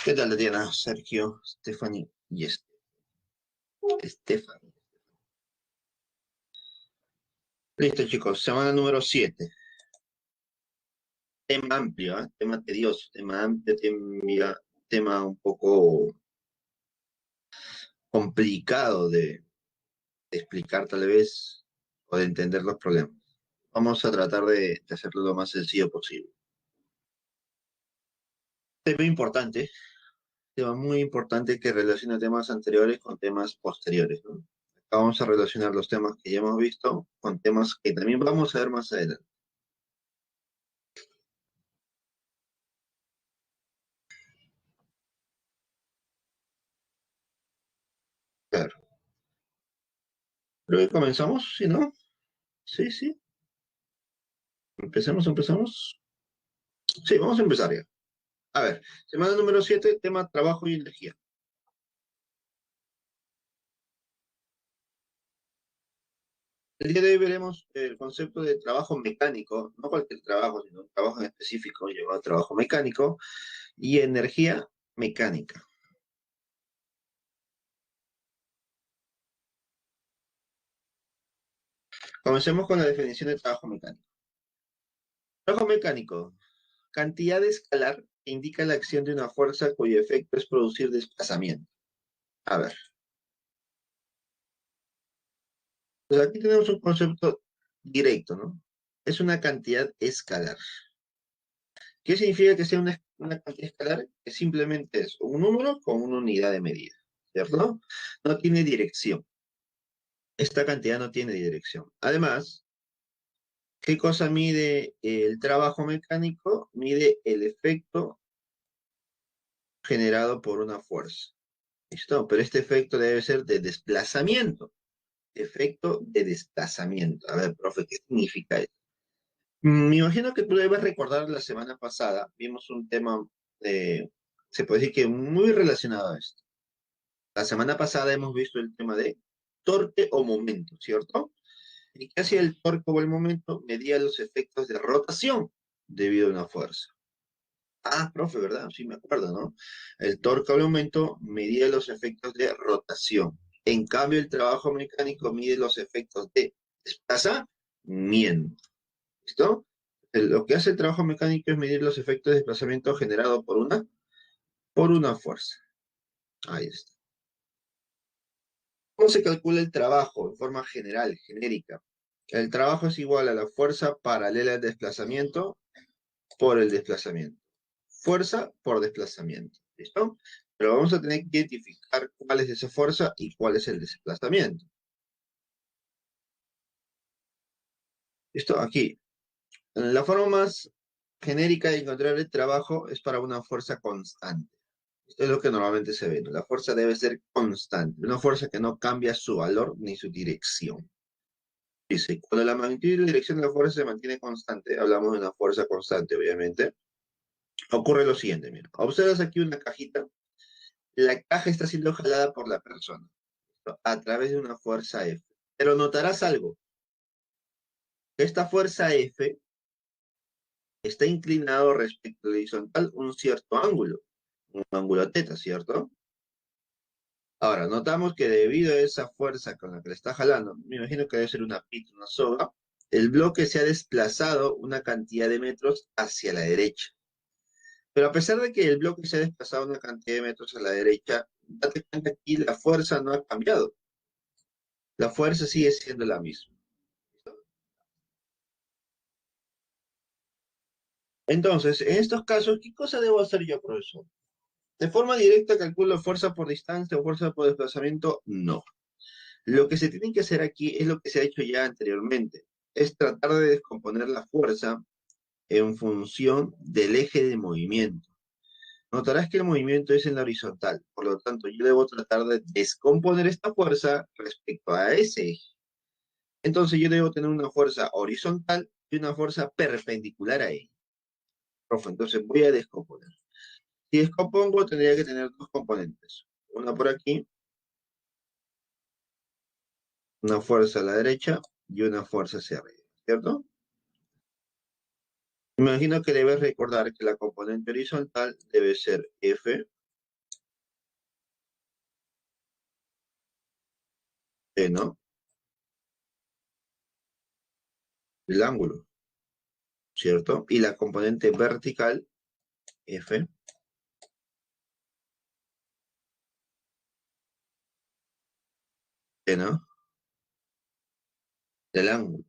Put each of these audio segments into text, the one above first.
¿Qué tal, Tatiana? Sergio, Stephanie y Stephanie. Listo, chicos. Semana número 7. Tema amplio, ¿eh? Tema tedioso, tema amplio, tema un poco complicado de explicar tal vez o de entender los problemas. Vamos a tratar de hacerlo lo más sencillo posible. Tema importante, tema muy importante que relaciona temas anteriores con temas posteriores, ¿no? Acá vamos a relacionar los temas que ya hemos visto con temas que también vamos a ver más adelante. Claro. Creo que comenzamos, ¿sí, no? Sí, sí. Empecemos. Sí, vamos a empezar ya. A ver, semana número 7, tema trabajo y energía. El día de hoy veremos el concepto de trabajo mecánico, no cualquier trabajo, sino un trabajo en específico llamado trabajo mecánico y energía mecánica. Comencemos con la definición de trabajo mecánico. Trabajo mecánico, cantidad escalar que indica la acción de una fuerza cuyo efecto es producir desplazamiento. A ver, pues aquí tenemos un concepto directo, ¿no? Es una cantidad escalar. ¿Qué significa que sea una cantidad escalar? Que simplemente es un número con una unidad de medida, ¿cierto? No tiene dirección. Esta cantidad no tiene dirección. Además, ¿qué cosa mide el trabajo mecánico? Mide el efecto generado por una fuerza. ¿Listo? Pero este efecto debe ser de desplazamiento. Efecto de desplazamiento. A ver, profe, ¿qué significa eso? Me imagino que tú debes recordar la semana pasada, vimos un tema, se puede decir que muy relacionado a esto. La semana pasada hemos visto el tema de torque o momento, ¿cierto? ¿Y qué hacía el torque o el momento? Medía los efectos de rotación debido a una fuerza. Ah, profe, ¿verdad? Sí, me acuerdo, ¿no? El torque o el momento medía los efectos de rotación. En cambio, el trabajo mecánico mide los efectos de desplazamiento. ¿Listo? Lo que hace el trabajo mecánico es medir los efectos de desplazamiento generado por una fuerza. Ahí está. ¿Cómo se calcula el trabajo en forma general, genérica? El trabajo es igual a la fuerza paralela al desplazamiento por el desplazamiento. Fuerza por desplazamiento. ¿Listo? Pero vamos a tener que identificar cuál es esa fuerza y cuál es el desplazamiento. ¿Listo? Aquí. La forma más genérica de encontrar el trabajo es para una fuerza constante. Esto es lo que normalmente se ve, ¿no? La fuerza debe ser constante, una fuerza que no cambia su valor ni su dirección. Dice, cuando la magnitud y la dirección de la fuerza se mantiene constante, hablamos de una fuerza constante, obviamente, ocurre lo siguiente, mira, observas aquí una cajita, la caja está siendo jalada por la persona, ¿no? A través de una fuerza F. Pero notarás algo, esta fuerza F está inclinado respecto al horizontal un cierto ángulo, un ángulo teta, ¿cierto? Ahora, notamos que debido a esa fuerza con la que le está jalando, me imagino que debe ser una pita, una soga, el bloque se ha desplazado una cantidad de metros hacia la derecha. Pero a pesar de que el bloque se ha desplazado una cantidad de metros a la derecha, date cuenta que aquí la fuerza no ha cambiado. La fuerza sigue siendo la misma. Entonces, en estos casos, ¿qué cosa debo hacer yo, profesor? ¿De forma directa calculo fuerza por distancia o fuerza por desplazamiento? No. Lo que se tiene que hacer aquí es lo que se ha hecho ya anteriormente, es tratar de descomponer la fuerza en función del eje de movimiento. Notarás que el movimiento es en la horizontal, por lo tanto yo debo tratar de descomponer esta fuerza respecto a ese eje. Entonces yo debo tener una fuerza horizontal y una fuerza perpendicular a ella. Profe, entonces voy a descomponer. Si descompongo tendría que tener dos componentes. Una por aquí, una fuerza a la derecha y una fuerza hacia arriba, ¿cierto? Imagino que debes recordar que la componente horizontal debe ser F ¿no? El ángulo, ¿cierto? Y la componente vertical, F, ¿no? Del ángulo,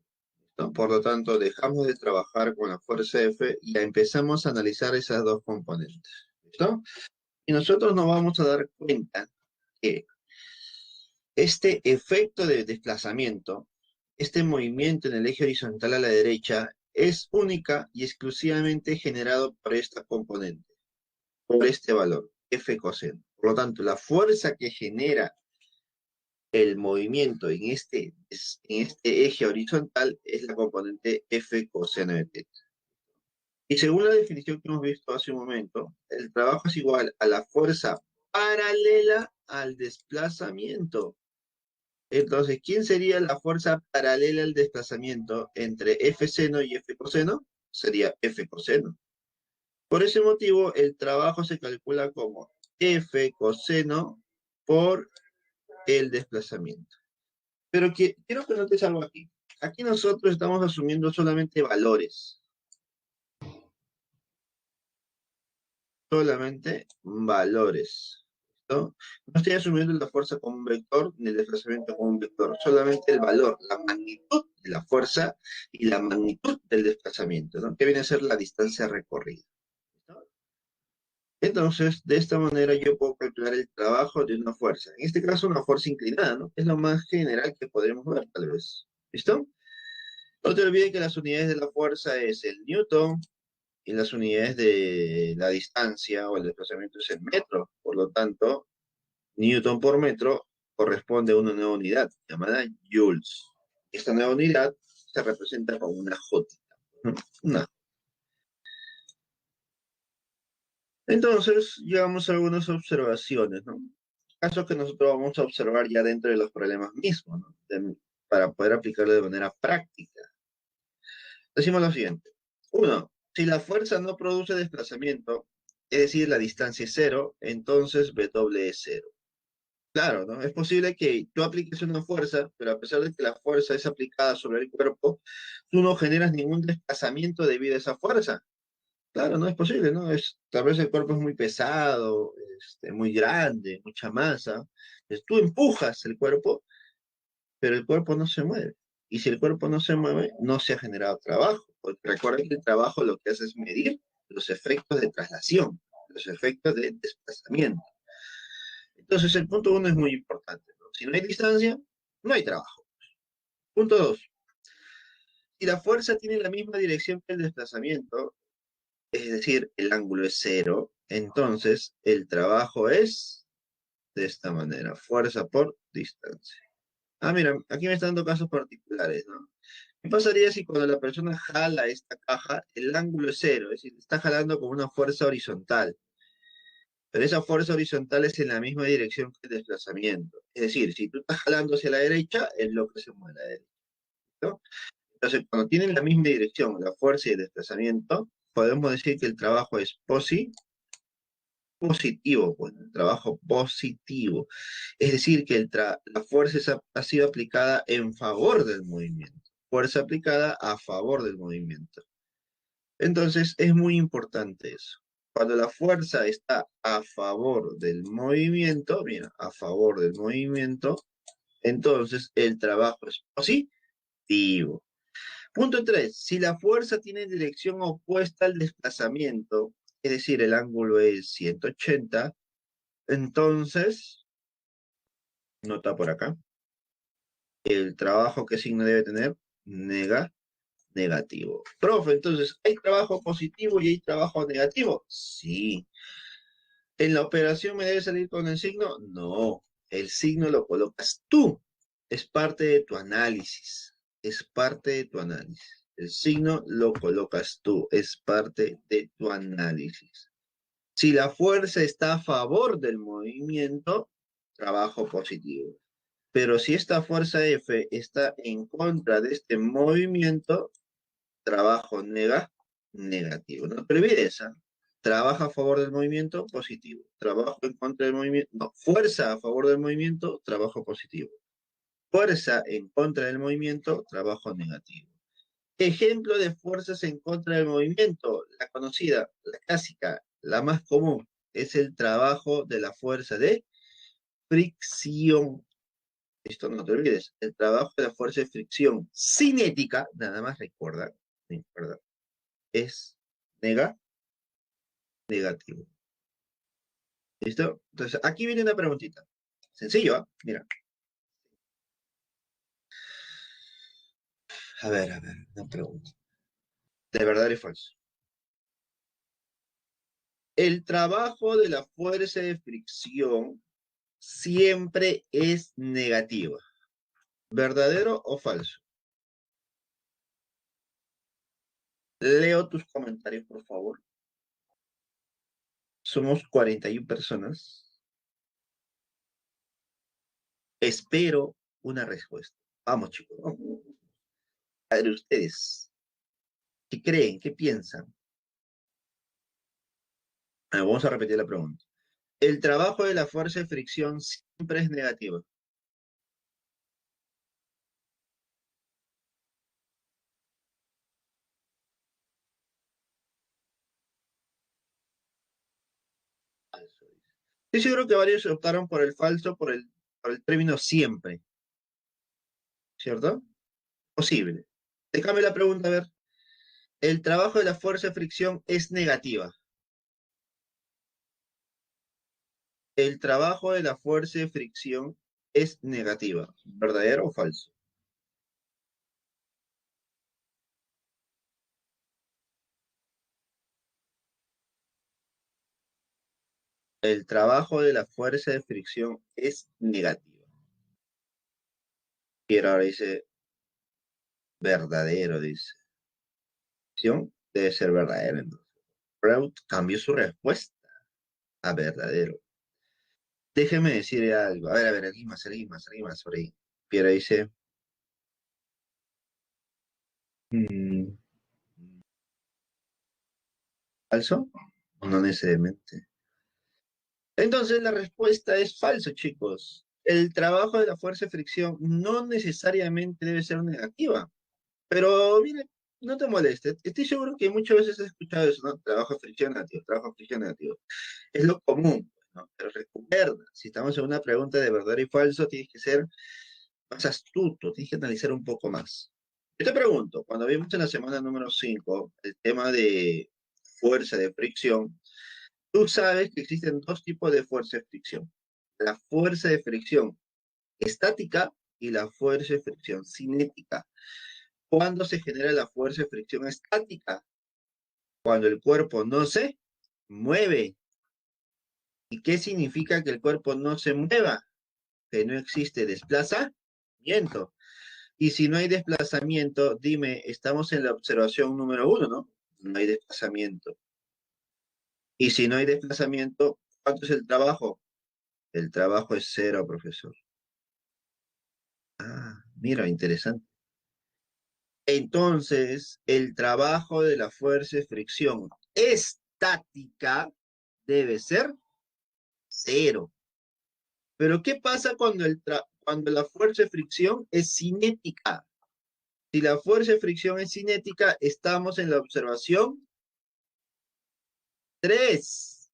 ¿no? Por lo tanto, dejamos de trabajar con la fuerza F y ya empezamos a analizar esas dos componentes, ¿listo? Y nosotros nos vamos a dar cuenta que este efecto de desplazamiento, este movimiento en el eje horizontal a la derecha, es única y exclusivamente generado por esta componente, por este valor, F coseno. Por lo tanto, la fuerza que genera el movimiento en este eje horizontal es la componente F coseno de θ. Y según la definición que hemos visto hace un momento, el trabajo es igual a la fuerza paralela al desplazamiento. Entonces, ¿quién sería la fuerza paralela al desplazamiento entre F seno y F coseno? Sería F coseno. Por ese motivo, el trabajo se calcula como F coseno por el desplazamiento. Pero quiero que notes algo aquí. Aquí nosotros estamos asumiendo solamente valores. Solamente valores. ¿No? No estoy asumiendo la fuerza como un vector ni el desplazamiento como un vector. Solamente el valor, la magnitud de la fuerza y la magnitud del desplazamiento, ¿no? Que viene a ser la distancia recorrida. ¿No? Entonces, de esta manera yo puedo calcular el trabajo de una fuerza. En este caso, una fuerza inclinada, ¿no? Es lo más general que podremos ver, tal vez. ¿Listo? No te olvides que las unidades de la fuerza es el newton y las unidades de la distancia o el desplazamiento es el metro. Por lo tanto, newton por metro corresponde a una nueva unidad llamada joules. Esta nueva unidad se representa con una J, ¿no? Una. Entonces, llegamos a algunas observaciones, ¿no? Casos que nosotros vamos a observar ya dentro de los problemas mismos, ¿no? Para poder aplicarlo de manera práctica. Decimos lo siguiente. Uno, si la fuerza no produce desplazamiento, es decir, la distancia es cero, entonces W es cero. Claro, ¿no? Es posible que tú apliques una fuerza, pero a pesar de que la fuerza es aplicada sobre el cuerpo, tú no generas ningún desplazamiento debido a esa fuerza. Claro, no es posible, ¿no? Tal vez el cuerpo es muy pesado, muy grande, mucha masa. Entonces, tú empujas el cuerpo, pero el cuerpo no se mueve. Y si el cuerpo no se mueve, no se ha generado trabajo. Porque recuerda que el trabajo lo que hace es medir los efectos de traslación, los efectos de desplazamiento. Entonces, el punto uno es muy importante, ¿no? Si no hay distancia, no hay trabajo. Punto dos, si la fuerza tiene la misma dirección que el desplazamiento, es decir, el ángulo es cero, entonces el trabajo es de esta manera, fuerza por distancia. Ah, mira, aquí me están dando casos particulares, ¿no? ¿Qué pasaría si cuando la persona jala esta caja, el ángulo es cero? Es decir, está jalando con una fuerza horizontal, pero esa fuerza horizontal es en la misma dirección que el desplazamiento. Es decir, si tú estás jalando hacia la derecha, el bloque se mueve a la derecha, ¿no? Entonces, cuando tienen la misma dirección, la fuerza y el desplazamiento, podemos decir que el trabajo es positivo, pues, el trabajo positivo. Es decir, que la fuerza ha sido aplicada en favor del movimiento. Fuerza aplicada a favor del movimiento. Entonces, es muy importante eso. Cuando la fuerza está a favor del movimiento, mira, a favor del movimiento, entonces el trabajo es positivo. Punto 3. Si la fuerza tiene dirección opuesta al desplazamiento, es decir, el ángulo es 180, entonces, nota por acá, el trabajo, ¿qué signo debe tener? Negativo. Profe, entonces, ¿hay trabajo positivo y hay trabajo negativo? Sí. ¿En la operación me debe salir con el signo? No. El signo lo colocas tú. Es parte de tu análisis. Es parte de tu análisis. El signo lo colocas tú. Es parte de tu análisis. Si la fuerza está a favor del movimiento, trabajo positivo. Pero si esta fuerza F está en contra de este movimiento, trabajo negativo. No te olvides, ¿ah? Trabaja a favor del movimiento, positivo. Trabajo en contra del movimiento, no, fuerza a favor del movimiento, trabajo positivo. Fuerza en contra del movimiento, trabajo negativo. Ejemplo de fuerzas en contra del movimiento, la conocida, la clásica, la más común, es el trabajo de la fuerza de fricción. Esto no te olvides, el trabajo de la fuerza de fricción cinética, nada más recuerda, es negativo. ¿Listo? Entonces, aquí viene una preguntita. Sencillo, ¿ah? Mira. A ver, una pregunta. ¿De verdad y falso? El trabajo de la fuerza de fricción siempre es negativa. ¿Verdadero o falso? Leo tus comentarios, por favor. Somos 41 personas. Espero una respuesta. Vamos, chicos. Vamos. A ver, ustedes, ¿qué creen? ¿Qué piensan? Vamos a repetir la pregunta. El trabajo de la fuerza de fricción siempre es negativo. Falso. Estoy seguro que varios optaron por el falso, por el término siempre, ¿cierto? Posible. Déjame la pregunta, a ver. El trabajo de la fuerza de fricción es negativa. El trabajo de la fuerza de fricción es negativa. ¿Verdadero o falso? El trabajo de la fuerza de fricción es negativa. Y ahora dice verdadero, dice. Fricción debe ser verdadero, entonces. Freud cambió su respuesta a verdadero. Déjeme decir algo. A ver, alguien más por ahí. Piera dice, mm, ¿falso? No necesariamente. Entonces la respuesta es falso, chicos. El trabajo de la fuerza de fricción no necesariamente debe ser negativa. Pero mire, no te molestes. Estoy seguro que muchas veces has escuchado eso, ¿no? Trabajo de fricción negativo, trabajo de fricción negativo. Es lo común, ¿no? Pero recuerda, si estamos en una pregunta de verdadero y falso, tienes que ser más astuto, tienes que analizar un poco más. Yo te pregunto, cuando vimos en la semana número 5 el tema de fuerza de fricción, tú sabes que existen dos tipos de fuerza de fricción. La fuerza de fricción estática y la fuerza de fricción cinética. ¿Cuándo se genera la fuerza de fricción estática? Cuando el cuerpo no se mueve. ¿Y qué significa que el cuerpo no se mueva? Que no existe desplazamiento. Y si no hay desplazamiento, dime, estamos en la observación número 1, ¿no? No hay desplazamiento. Y si no hay desplazamiento, ¿cuánto es el trabajo? El trabajo es cero, profesor. Ah, mira, interesante. Entonces, el trabajo de la fuerza de fricción estática debe ser cero. Pero ¿qué pasa cuando la fuerza de fricción es cinética? Si la fuerza de fricción es cinética, estamos en la observación 3.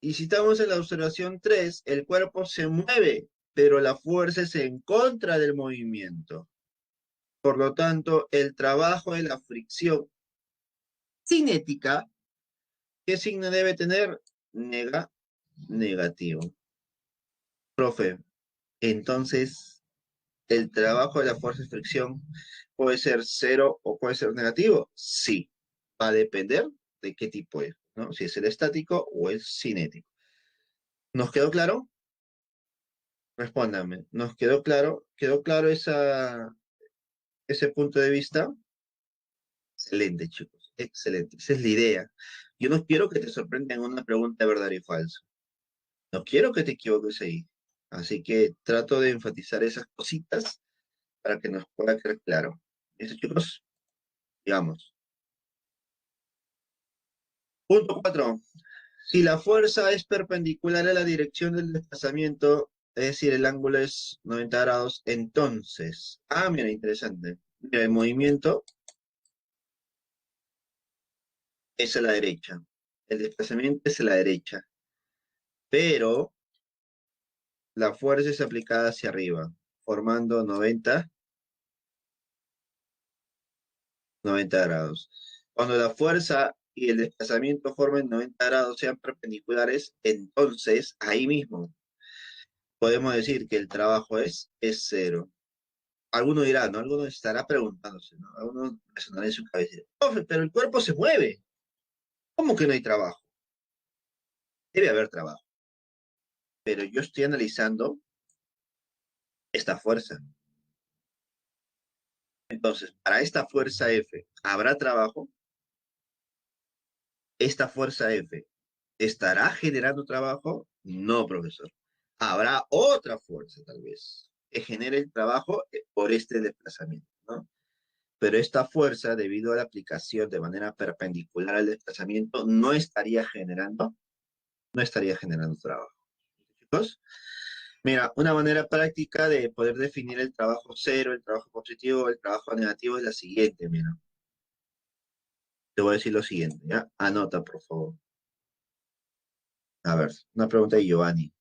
Y si estamos en la observación 3, el cuerpo se mueve, pero la fuerza es en contra del movimiento. Por lo tanto, el trabajo de la fricción cinética, ¿qué signo debe tener? Negativo. Profe, entonces, ¿el trabajo de la fuerza de fricción puede ser cero o puede ser negativo? Sí, va a depender de qué tipo es, ¿no? Si es el estático o el cinético. ¿Nos quedó claro? Respóndame. ¿Nos quedó claro? ¿Quedó claro ese punto de vista? Excelente, chicos. Excelente. Esa es la idea. Yo no quiero que te sorprendan una pregunta verdadera y falsa. No quiero que te equivoques ahí. Así que trato de enfatizar esas cositas para que nos pueda quedar claro. ¿Listo, chicos? Digamos. Punto 4. Si la fuerza es perpendicular a la dirección del desplazamiento, es decir, el ángulo es 90 grados, entonces, mira, interesante. Mira, el movimiento es a la derecha, el desplazamiento es a la derecha, pero la fuerza es aplicada hacia arriba, formando 90 grados. Cuando la fuerza y el desplazamiento formen 90 grados, sean perpendiculares, entonces ahí mismo podemos decir que el trabajo es cero. Alguno dirá, ¿no? Alguno estará preguntándose, ¿no? Alguno resonará en su cabeza. "Profe, pero el cuerpo se mueve. ¿Cómo que no hay trabajo? Debe haber trabajo. Pero yo estoy analizando esta fuerza. Entonces, para esta fuerza F, ¿habrá trabajo? ¿Esta fuerza F estará generando trabajo? No, profesor. Habrá otra fuerza, tal vez, que genere el trabajo por este desplazamiento, ¿no? Pero esta fuerza, debido a la aplicación de manera perpendicular al desplazamiento, no estaría generando trabajo. Chicos, mira, una manera práctica de poder definir el trabajo cero, el trabajo positivo, el trabajo negativo es la siguiente, mira. Te voy a decir lo siguiente, ¿ya? Anota, por favor. A ver, una pregunta de Giovanni.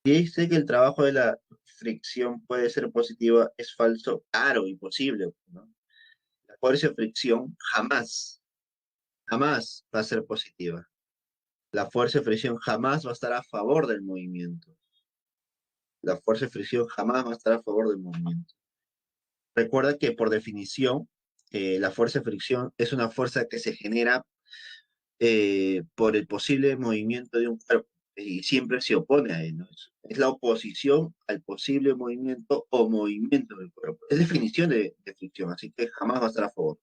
Dice que el trabajo de la fricción puede ser positivo, es falso, claro, imposible, ¿no? La fuerza de fricción jamás va a ser positiva. La fuerza de fricción jamás va a estar a favor del movimiento. La fuerza de fricción jamás va a estar a favor del movimiento. Recuerda que por definición, la fuerza de fricción es una fuerza que se genera por el posible movimiento de un cuerpo y siempre se opone a él, ¿no? Es la oposición al posible movimiento o movimiento del cuerpo. Es definición de fricción, así que jamás va a estar a favor.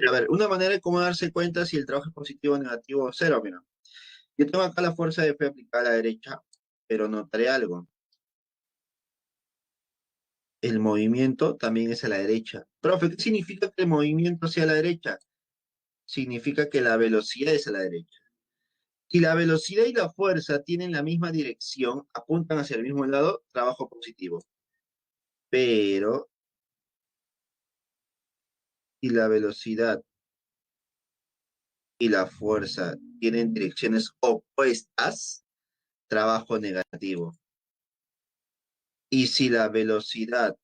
A ver, una manera de cómo darse cuenta si el trabajo es positivo, negativo o cero, mira. Yo tengo acá la fuerza de F aplicada a la derecha, pero notaré algo. El movimiento también es a la derecha. Profe, ¿qué significa que el movimiento sea a la derecha? Significa que la velocidad es a la derecha. Si la velocidad y la fuerza tienen la misma dirección, apuntan hacia el mismo lado, trabajo positivo. Pero si la velocidad y la fuerza tienen direcciones opuestas, trabajo negativo. Y si la velocidad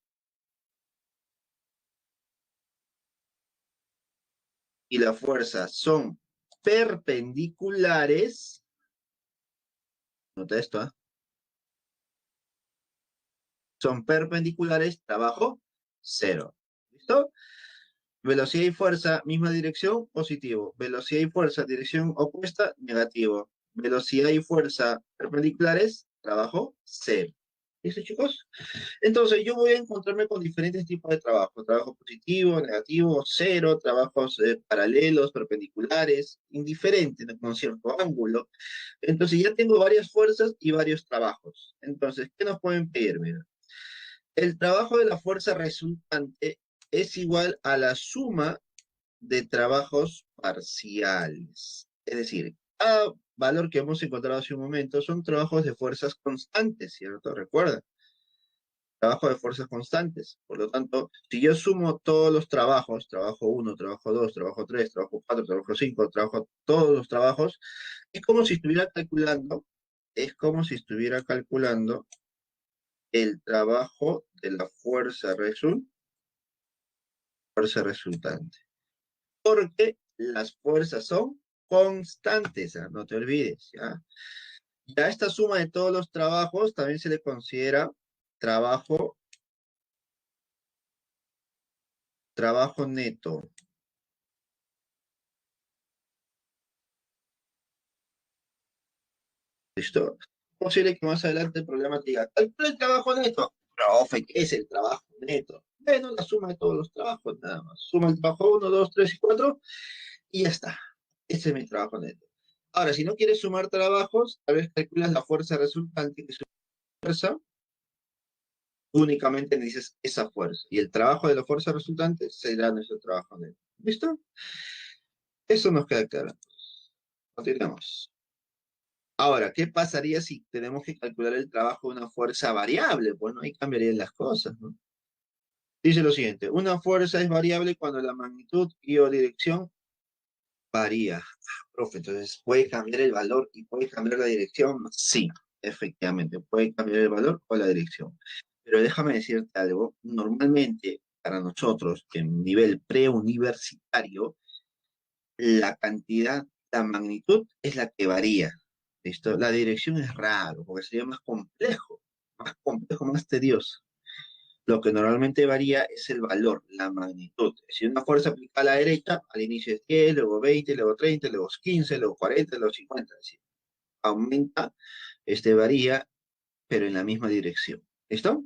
y la fuerza son perpendiculares, nota esto, son perpendiculares, trabajo cero. ¿Listo? Velocidad y fuerza, misma dirección, positivo. Velocidad y fuerza, dirección opuesta, negativo. Velocidad y fuerza perpendiculares, trabajo cero. ¿Listo, chicos? Entonces, yo voy a encontrarme con diferentes tipos de trabajo. Trabajo positivo, negativo, cero, trabajos paralelos, perpendiculares, indiferentes, ¿no? Con cierto ángulo. Entonces, ya tengo varias fuerzas y varios trabajos. Entonces, ¿qué nos pueden pedir? Mira, el trabajo de la fuerza resultante es igual a la suma de trabajos parciales. Es decir, cada valor que hemos encontrado hace un momento son trabajos de fuerzas constantes, ¿cierto? Recuerda, trabajo de fuerzas constantes. Por lo tanto, si yo sumo todos los trabajos, trabajo uno, trabajo 2, trabajo 3, trabajo 4, trabajo 5, trabajo todos los trabajos, es como si estuviera calculando, es como si estuviera calculando el trabajo de la fuerza resultante. Porque las fuerzas son constantes, ¿ah? No te olvides, ¿ya? Y a esta suma de todos los trabajos también se le considera trabajo, trabajo neto. ¿Listo? Es posible que más adelante el programa te diga, calcula el trabajo neto. Profe, ¿qué es el trabajo neto? Bueno, la suma de todos los trabajos, nada más. Suma el trabajo uno, 2, 3 y 4 y ya está. Ese es mi trabajo neto. Ahora, si no quieres sumar trabajos, tal vez calculas la fuerza resultante, que es una fuerza, únicamente dices esa fuerza. Y el trabajo de la fuerza resultante será nuestro trabajo neto. ¿Listo? Eso nos queda claro. Continuamos. Ahora, ¿qué pasaría si tenemos que calcular el trabajo de una fuerza variable? Bueno, ahí cambiarían las cosas, ¿no? Dice lo siguiente, una fuerza es variable cuando la magnitud y o dirección varía. Profe, entonces, ¿puede cambiar el valor y puede cambiar la dirección? Sí, efectivamente, puede cambiar el valor o la dirección. Pero déjame decirte algo, normalmente para nosotros en nivel preuniversitario, la cantidad, la magnitud es la que varía. ¿Listo? La dirección es raro, porque sería más complejo, más tedioso. Lo que normalmente varía es el valor, la magnitud. Si una fuerza aplica a la derecha, al inicio es 10, luego 20, luego 30, luego 15, luego 40, luego 50. Es decir, aumenta, varía, pero en la misma dirección. ¿Listo?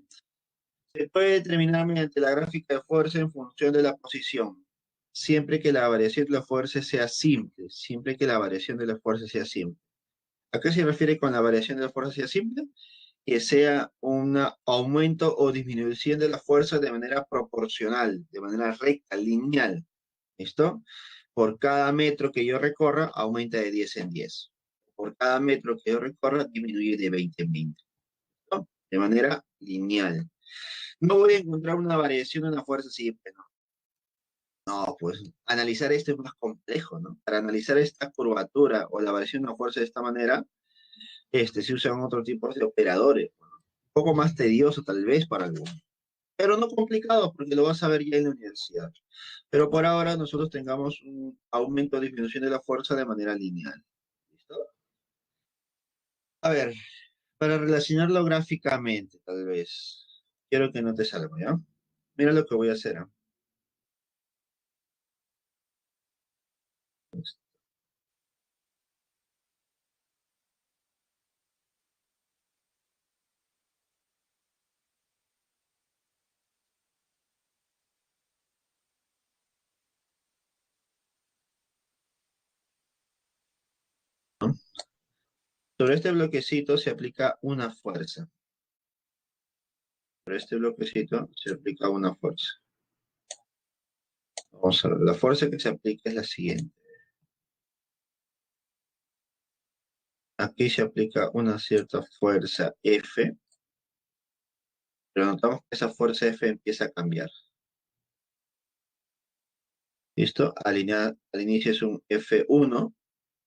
Se puede determinar mediante la gráfica de fuerza en función de la posición, siempre que la variación de la fuerza sea simple, siempre que la variación de la fuerza sea simple. ¿A qué se refiere con la variación de la fuerza sea simple? Que sea un aumento o disminución de la fuerza de manera proporcional, de manera recta, lineal. ¿Listo? Por cada metro que yo recorra, aumenta de 10 en 10. Por cada metro que yo recorra, disminuye de 20 en 20. ¿No? De manera lineal. No voy a encontrar una variación de una fuerza simple, ¿no? No, pues analizar esto es más complejo, ¿no? Para analizar esta curvatura o la variación de una fuerza de esta manera, se usan otro tipo de operadores. Un poco más tedioso tal vez para algunos, pero no complicado porque lo vas a ver ya en la universidad. Pero por ahora nosotros tengamos un aumento o disminución de la fuerza de manera lineal. ¿Listo? A ver, para relacionarlo gráficamente, tal vez. Quiero que no te salga, ¿ya? Mira lo que voy a hacer. ¿Ah? Sobre este bloquecito se aplica una fuerza. Sobre este bloquecito se aplica una fuerza. Vamos a ver, la fuerza que se aplica es la siguiente. Aquí se aplica una cierta fuerza F, pero notamos que esa fuerza F empieza a cambiar. ¿Listo? Al inicio es un F1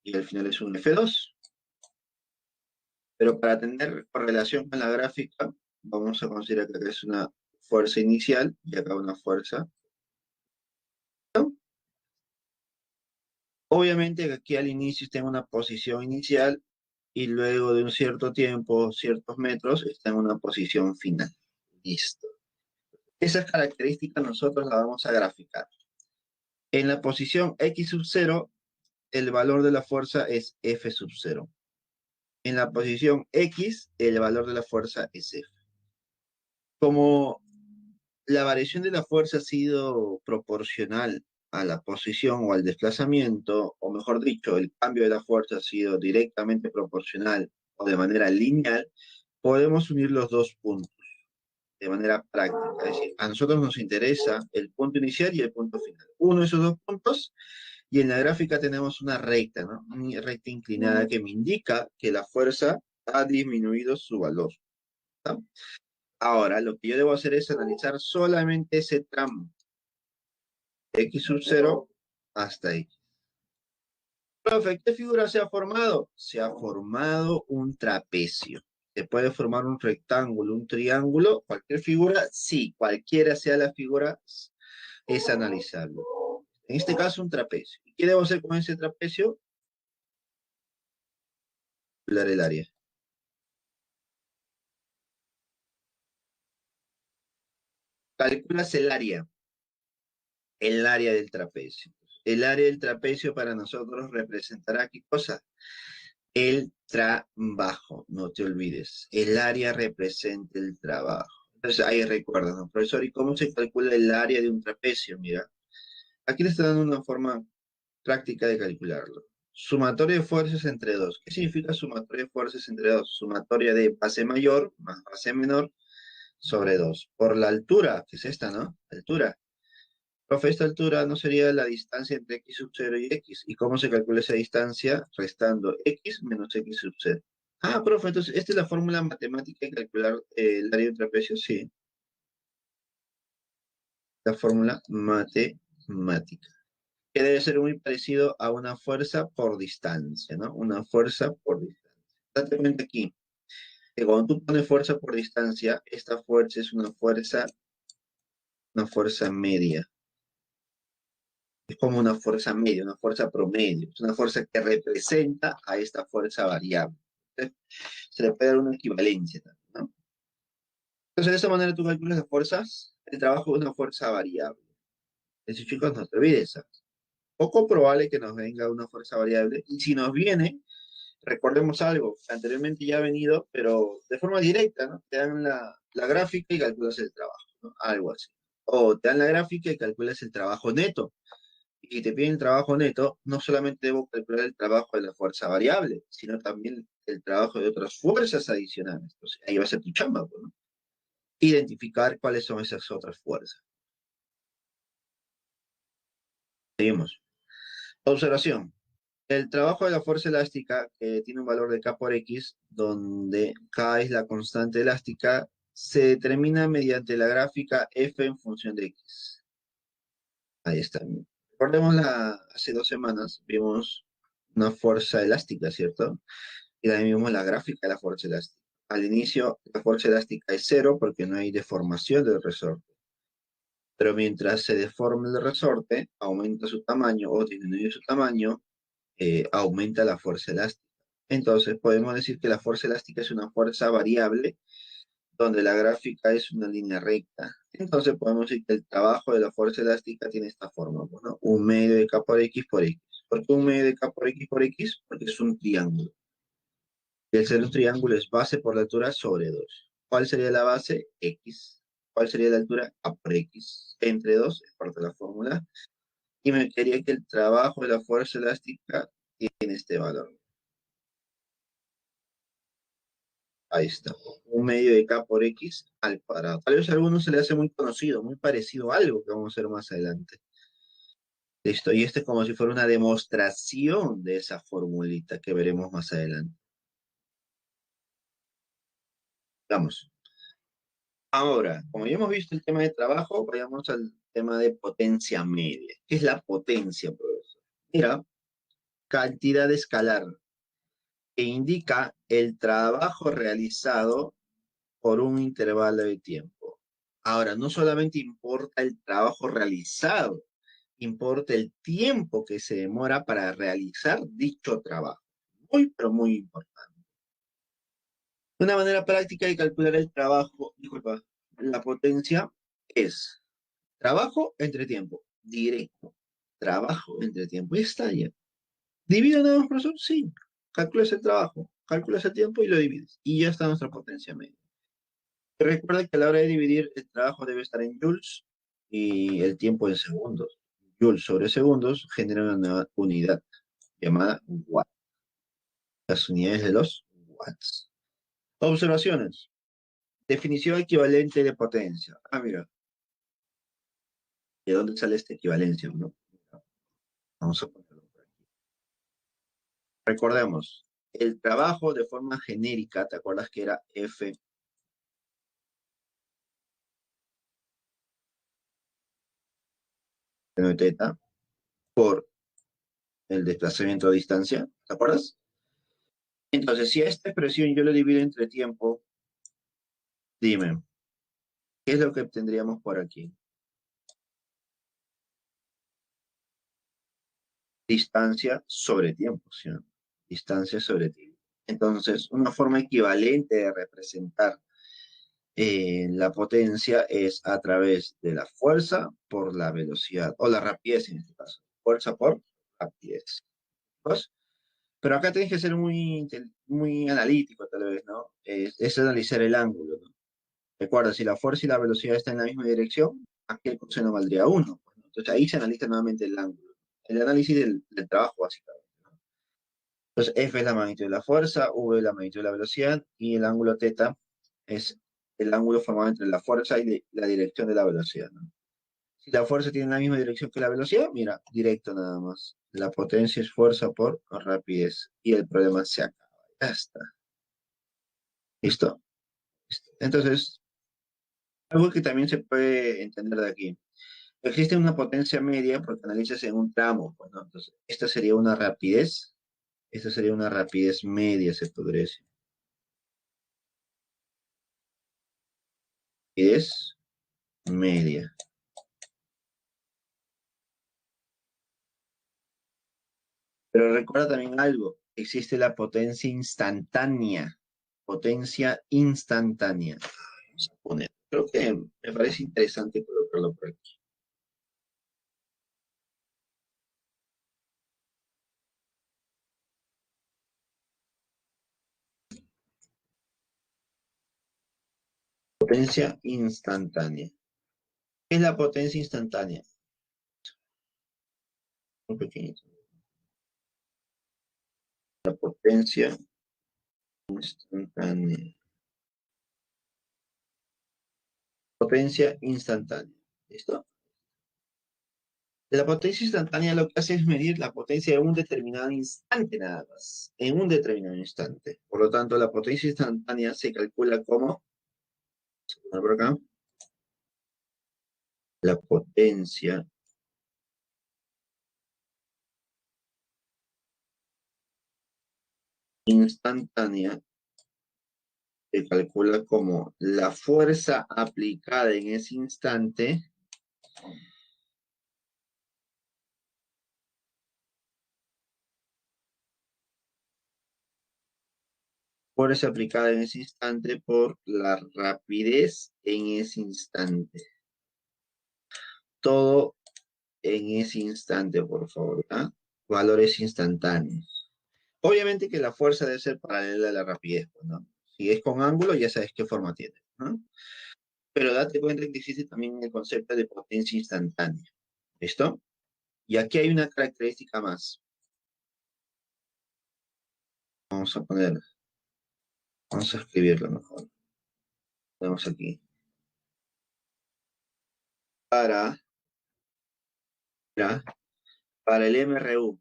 y al final es un F2. Pero para tener correlación con la gráfica, vamos a considerar que acá es una fuerza inicial y acá una fuerza, ¿no? Obviamente que aquí al inicio está en una posición inicial y luego de un cierto tiempo, ciertos metros, está en una posición final. Listo. Esas características nosotros las vamos a graficar. En la posición X sub 0, el valor de la fuerza es F sub 0. En la posición X, el valor de la fuerza es F. Como la variación de la fuerza ha sido proporcional a la posición o al desplazamiento, o mejor dicho, el cambio de la fuerza ha sido directamente proporcional o de manera lineal, podemos unir los dos puntos de manera práctica. Es decir, a nosotros nos interesa el punto inicial y el punto final. Uno de esos dos puntos y en la gráfica tenemos una recta, ¿no? Una recta inclinada que me indica que la fuerza ha disminuido su valor. ¿No? Ahora, lo que yo debo hacer es analizar solamente ese tramo, X sub 0 hasta X. Profe, ¿qué figura se ha formado? Se ha formado un trapecio. Se puede formar un rectángulo, un triángulo, cualquier figura, sí, cualquiera sea la figura, es analizarlo. En este caso, un trapecio. ¿Y qué debo hacer con ese trapecio? Calcular el área. Calculas el área del trapecio. El área del trapecio para nosotros representará qué cosa? El trabajo, no te olvides. El área representa el trabajo. Entonces ahí recuerdas, ¿no? Profesor, ¿y cómo se calcula el área de un trapecio? Mira, aquí le está dando una forma práctica de calcularlo. Sumatoria de fuerzas entre dos. ¿Qué significa sumatoria de fuerzas entre dos? Sumatoria de base mayor más base menor sobre dos. Por la altura, que es esta, ¿no? Altura. Profe, esta altura no sería la distancia entre x sub 0 y x. ¿Y cómo se calcula esa distancia? Restando x menos x sub 0. Ah, profe, entonces, ¿esta es la fórmula matemática de calcular el área de un trapecio? Sí, la fórmula matemática, que debe ser muy parecido a una fuerza por distancia, ¿no? Una fuerza por distancia. Date cuenta aquí, que cuando tú pones fuerza por distancia, esta fuerza es una fuerza media. Es como una fuerza media, una fuerza promedio. Es una fuerza que representa a esta fuerza variable. Entonces, se le puede dar una equivalencia también, ¿no? Entonces, de esta manera tú calculas las fuerzas, el trabajo de una fuerza variable. Eso, chicos, no te olvides. Poco probable que nos venga una fuerza variable. Y si nos viene, recordemos algo, anteriormente ya ha venido, pero de forma directa, ¿no? Te dan la gráfica y calculas el trabajo, ¿no? Algo así. O te dan la gráfica y calculas el trabajo neto. Y si te piden el trabajo neto, no solamente debo calcular el trabajo de la fuerza variable, sino también el trabajo de otras fuerzas adicionales. Entonces, ahí va a ser tu chamba, pues, ¿no? Identificar cuáles son esas otras fuerzas. Seguimos. Observación. El trabajo de la fuerza elástica, que tiene un valor de K por X, donde K es la constante elástica, se determina mediante la gráfica F en función de X. Ahí está. Recordemos hace 2 semanas vimos una fuerza elástica, ¿cierto? Y también vimos la gráfica de la fuerza elástica. Al inicio, la fuerza elástica es cero porque no hay deformación del resorte. Pero mientras se deforma el resorte, aumenta su tamaño o disminuye su tamaño, aumenta la fuerza elástica. Entonces, podemos decir que la fuerza elástica es una fuerza variable donde la gráfica es una línea recta. Entonces, podemos decir que el trabajo de la fuerza elástica tiene esta forma, pues, ¿no? Un medio de K por X por X. ¿Por qué un medio de K por X? Porque es un triángulo. Y el ser un triángulo es base por la altura sobre 2. ¿Cuál sería la base? X. ¿Cuál sería la altura? A por X. Entre 2 es parte de la fórmula. Y me quería que el trabajo de la fuerza elástica tiene este valor. Ahí está. Un medio de K por X al cuadrado. Tal vez a algunos se le hace muy conocido, muy parecido a algo que vamos a ver más adelante. Listo. Y este es como si fuera una demostración de esa formulita que veremos más adelante. Vamos. Ahora, como ya hemos visto el tema de trabajo, vayamos al tema de potencia media. ¿Qué es la potencia, profesor? Mira, cantidad escalar que indica el trabajo realizado por un intervalo de tiempo. Ahora, no solamente importa el trabajo realizado, importa el tiempo que se demora para realizar dicho trabajo. Muy, pero muy importante. Una manera práctica de calcular el trabajo, disculpa, la potencia es trabajo entre tiempo, directo. Trabajo entre tiempo. Y está ya. ¿Divide nada más, profesor? Sí. Calculas el trabajo, calculas el tiempo y lo divides. Y ya está nuestra potencia media. Recuerda que a la hora de dividir, el trabajo debe estar en joules y el tiempo en segundos. Joules sobre segundos genera una nueva unidad llamada watt. Las unidades de los watts. Observaciones. Definición equivalente de potencia. Ah, mira. ¿De dónde sale esta equivalencia, no? Vamos a ponerlo por aquí. Recordemos, el trabajo de forma genérica, ¿te acuerdas que era F de teta por el desplazamiento a distancia? ¿Te acuerdas? Entonces, si a esta expresión yo lo divido entre tiempo, dime, ¿qué es lo que obtendríamos por aquí? Distancia sobre tiempo, ¿sí? Distancia sobre tiempo. Entonces, una forma equivalente de representar la potencia es a través de la fuerza por la velocidad, o la rapidez en este caso. Fuerza por rapidez. ¿Pues? Pero acá tienes que ser muy analítico, tal vez, ¿no? Es analizar el ángulo, ¿no? Recuerda, si la fuerza y la velocidad están en la misma dirección, aquí el coseno valdría 1. Pues, ¿no? Entonces ahí se analiza nuevamente el ángulo. El análisis del trabajo, básicamente, ¿no? Entonces F es la magnitud de la fuerza, V es la magnitud de la velocidad, y el ángulo θ es el ángulo formado entre la fuerza y la dirección de la velocidad, ¿no? Si la fuerza tiene la misma dirección que la velocidad, mira, directo nada más. La potencia es fuerza por rapidez. Y el problema se acaba. Ya está. ¿Listo? Listo. Entonces, algo que también se puede entender de aquí. Existe una potencia media porque analizas en un tramo, pues, ¿no? Entonces, esta sería una rapidez. Esta sería una rapidez media, se podría decir. Rapidez media. Pero recuerda también algo, existe la potencia instantánea. Potencia instantánea. Vamos a poner. Creo que me parece interesante colocarlo por aquí. Potencia instantánea. ¿Qué es la potencia instantánea? Un pequeñito. La potencia instantánea. Potencia instantánea. ¿Listo? La potencia instantánea lo que hace es medir la potencia en un determinado instante nada más. En un determinado instante. Por lo tanto, la potencia instantánea se calcula como, por acá, la potencia instantánea se calcula como la fuerza aplicada en ese instante fuerza aplicada en ese instante por la rapidez en ese instante. Todo en ese instante, por favor, ¿ah? Valores instantáneos. Obviamente que la fuerza debe ser paralela a la rapidez, pues, ¿no? Si es con ángulo, ya sabes qué forma tiene, ¿no? Pero date cuenta que existe también el concepto de potencia instantánea. ¿Listo? Y aquí hay una característica más. Vamos a poner, vamos a escribirlo mejor. Tenemos aquí. Para, ya, para el MRU.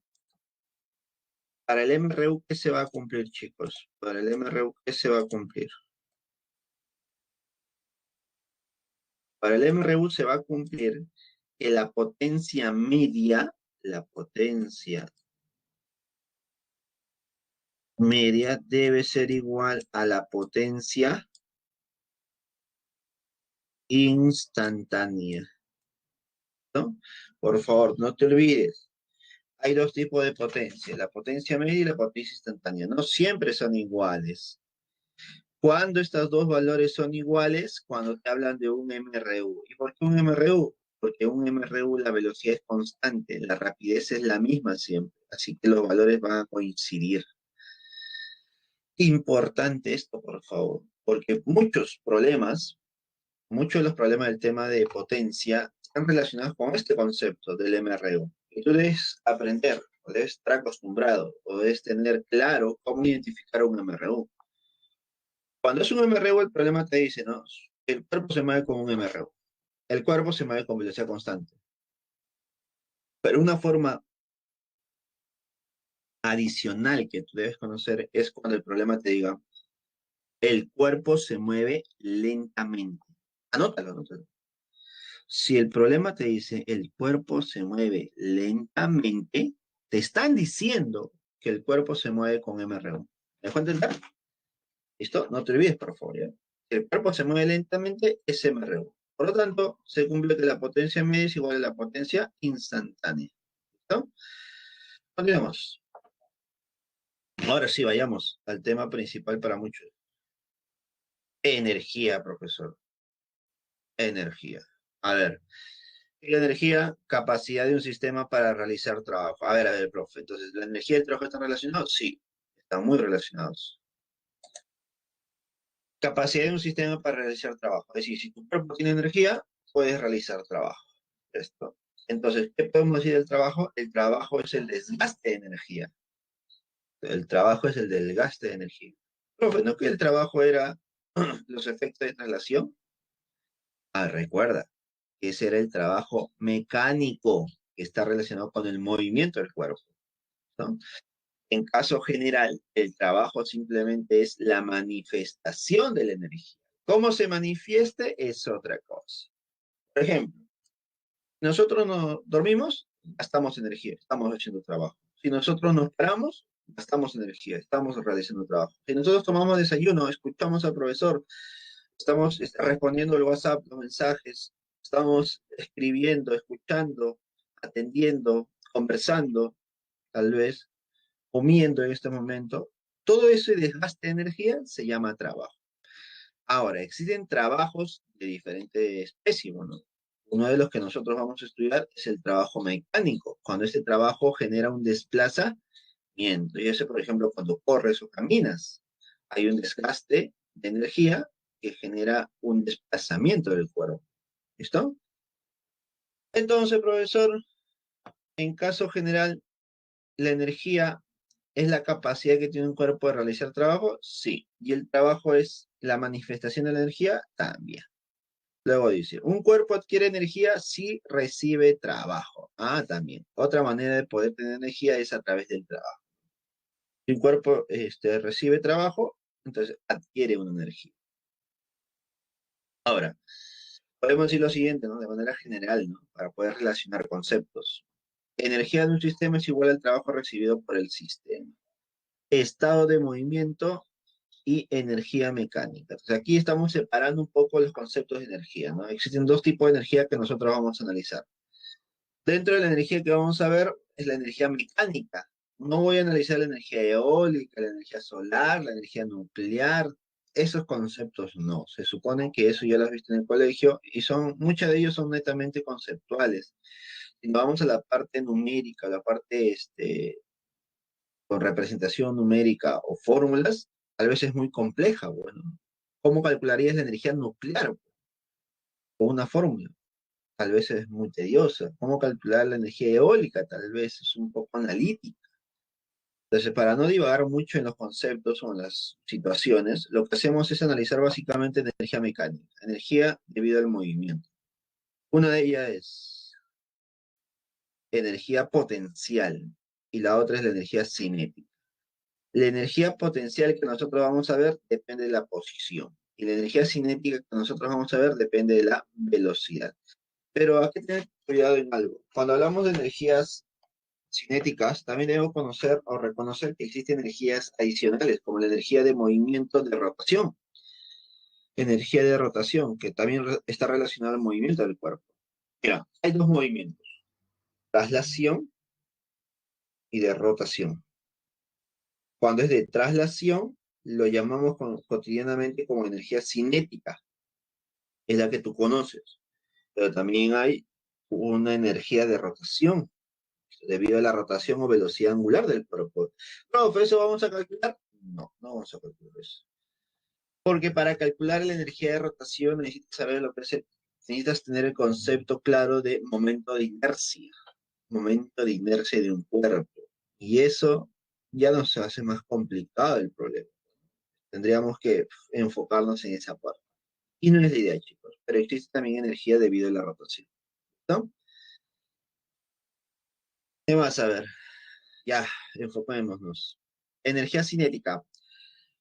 Para el MRU, ¿qué se va a cumplir, chicos? Para el MRU, ¿qué se va a cumplir? Para el MRU se va a cumplir que la potencia media debe ser igual a la potencia instantánea, ¿no? Por favor, no te olvides. Hay dos tipos de potencia, la potencia media y la potencia instantánea. No siempre son iguales. ¿Cuándo estos dos valores son iguales? Cuando te hablan de un MRU. ¿Y por qué un MRU? Porque un MRU la velocidad es constante, la rapidez es la misma siempre, así que los valores van a coincidir. Importante esto, por favor, porque muchos de los problemas del tema de potencia están relacionados con este concepto del MRU. Y tú debes aprender, o debes estar acostumbrado, o debes tener claro cómo identificar un MRU. Cuando es un MRU, el problema te dice, ¿no? El cuerpo se mueve con un MRU. El cuerpo se mueve con velocidad constante. Pero una forma adicional que tú debes conocer es cuando el problema te diga, el cuerpo se mueve lentamente. Anótalo, anótalo. Si el problema te dice el cuerpo se mueve lentamente, te están diciendo que el cuerpo se mueve con MRU. ¿Me dejo entender? ¿Listo? No te olvides, por favor, ¿ya? Si el cuerpo se mueve lentamente, es MRU. Por lo tanto, se cumple que la potencia media es igual a la potencia instantánea. ¿Listo? Continuemos. Ahora sí, vayamos al tema principal para muchos. Energía, profesor. Energía. A ver, la energía, capacidad de un sistema para realizar trabajo. A ver, profe. Entonces, ¿la energía y el trabajo están relacionados? Sí, están muy relacionados. Capacidad de un sistema para realizar trabajo. Es decir, si tu cuerpo tiene energía, puedes realizar trabajo. Esto. Entonces, ¿qué podemos decir del trabajo? El trabajo es el desgaste de energía. El trabajo es el desgaste de energía. Profe, ¿no que el trabajo era los efectos de traslación? Ah, recuerda. Ese era el trabajo mecánico que está relacionado con el movimiento del cuerpo, ¿no? En caso general, el trabajo simplemente es la manifestación de la energía. ¿Cómo se manifieste? Es otra cosa. Por ejemplo, nosotros nos dormimos, gastamos energía, estamos haciendo trabajo. Si nosotros nos paramos, gastamos energía, estamos realizando trabajo. Si nosotros tomamos desayuno, escuchamos al profesor, estamos respondiendo el WhatsApp, los mensajes, estamos escribiendo, escuchando, atendiendo, conversando, tal vez, comiendo en este momento. Todo ese desgaste de energía se llama trabajo. Ahora, existen trabajos de diferente especie, ¿no? Uno de los que nosotros vamos a estudiar es el trabajo mecánico, cuando este trabajo genera un desplazamiento. Y ese, por ejemplo, cuando corres o caminas, hay un desgaste de energía que genera un desplazamiento del cuerpo. ¿Listo? Entonces, profesor, en caso general, ¿la energía es la capacidad que tiene un cuerpo de realizar trabajo? Sí. ¿Y el trabajo es la manifestación de la energía? También. Luego dice, un cuerpo adquiere energía si recibe trabajo. Ah, también. Otra manera de poder tener energía es a través del trabajo. Si un cuerpo recibe trabajo, entonces adquiere una energía. Ahora, podemos decir lo siguiente, ¿no? De manera general, ¿no? Para poder relacionar conceptos. Energía de un sistema es igual al trabajo recibido por el sistema. Estado de movimiento y energía mecánica. Entonces aquí estamos separando un poco los conceptos de energía, ¿no? Existen dos tipos de energía que nosotros vamos a analizar. Dentro de la energía que vamos a ver es la energía mecánica. No voy a analizar la energía eólica, la energía solar, la energía nuclear. Esos conceptos no. Se supone que eso ya lo has visto en el colegio y muchos de ellos son netamente conceptuales. Si nos vamos a la parte numérica, la parte con representación numérica o fórmulas, tal vez es muy compleja. Bueno, ¿cómo calcularías la energía nuclear con una fórmula? Tal vez es muy tediosa. ¿Cómo calcular la energía eólica? Tal vez es un poco analítica. Entonces, para no divagar mucho en los conceptos o en las situaciones, lo que hacemos es analizar básicamente la energía mecánica, energía debido al movimiento. Una de ellas es energía potencial y la otra es la energía cinética. La energía potencial que nosotros vamos a ver depende de la posición y la energía cinética que nosotros vamos a ver depende de la velocidad. Pero hay que tener cuidado en algo. Cuando hablamos de energías cinéticas, también debemos conocer o reconocer que existen energías adicionales, como la energía de movimiento de rotación. Energía de rotación, que también está relacionada al movimiento del cuerpo. Mira, hay dos movimientos, traslación y de rotación. Cuando es de traslación, lo llamamos cotidianamente como energía cinética, es la que tú conoces. Pero también hay una energía de rotación, debido a la rotación o velocidad angular del cuerpo. Profe, ¿eso vamos a calcular? No, no vamos a calcular eso. Porque para calcular la energía de rotación necesitas saber lo que es, necesitas tener el concepto claro de momento de inercia de un cuerpo. Y eso ya nos hace más complicado el problema. Tendríamos que enfocarnos en esa parte. Y no es la idea, chicos, pero existe también energía debido a la rotación. ¿No? ¿Qué más? A ver, ya, enfoquémonos. Energía cinética.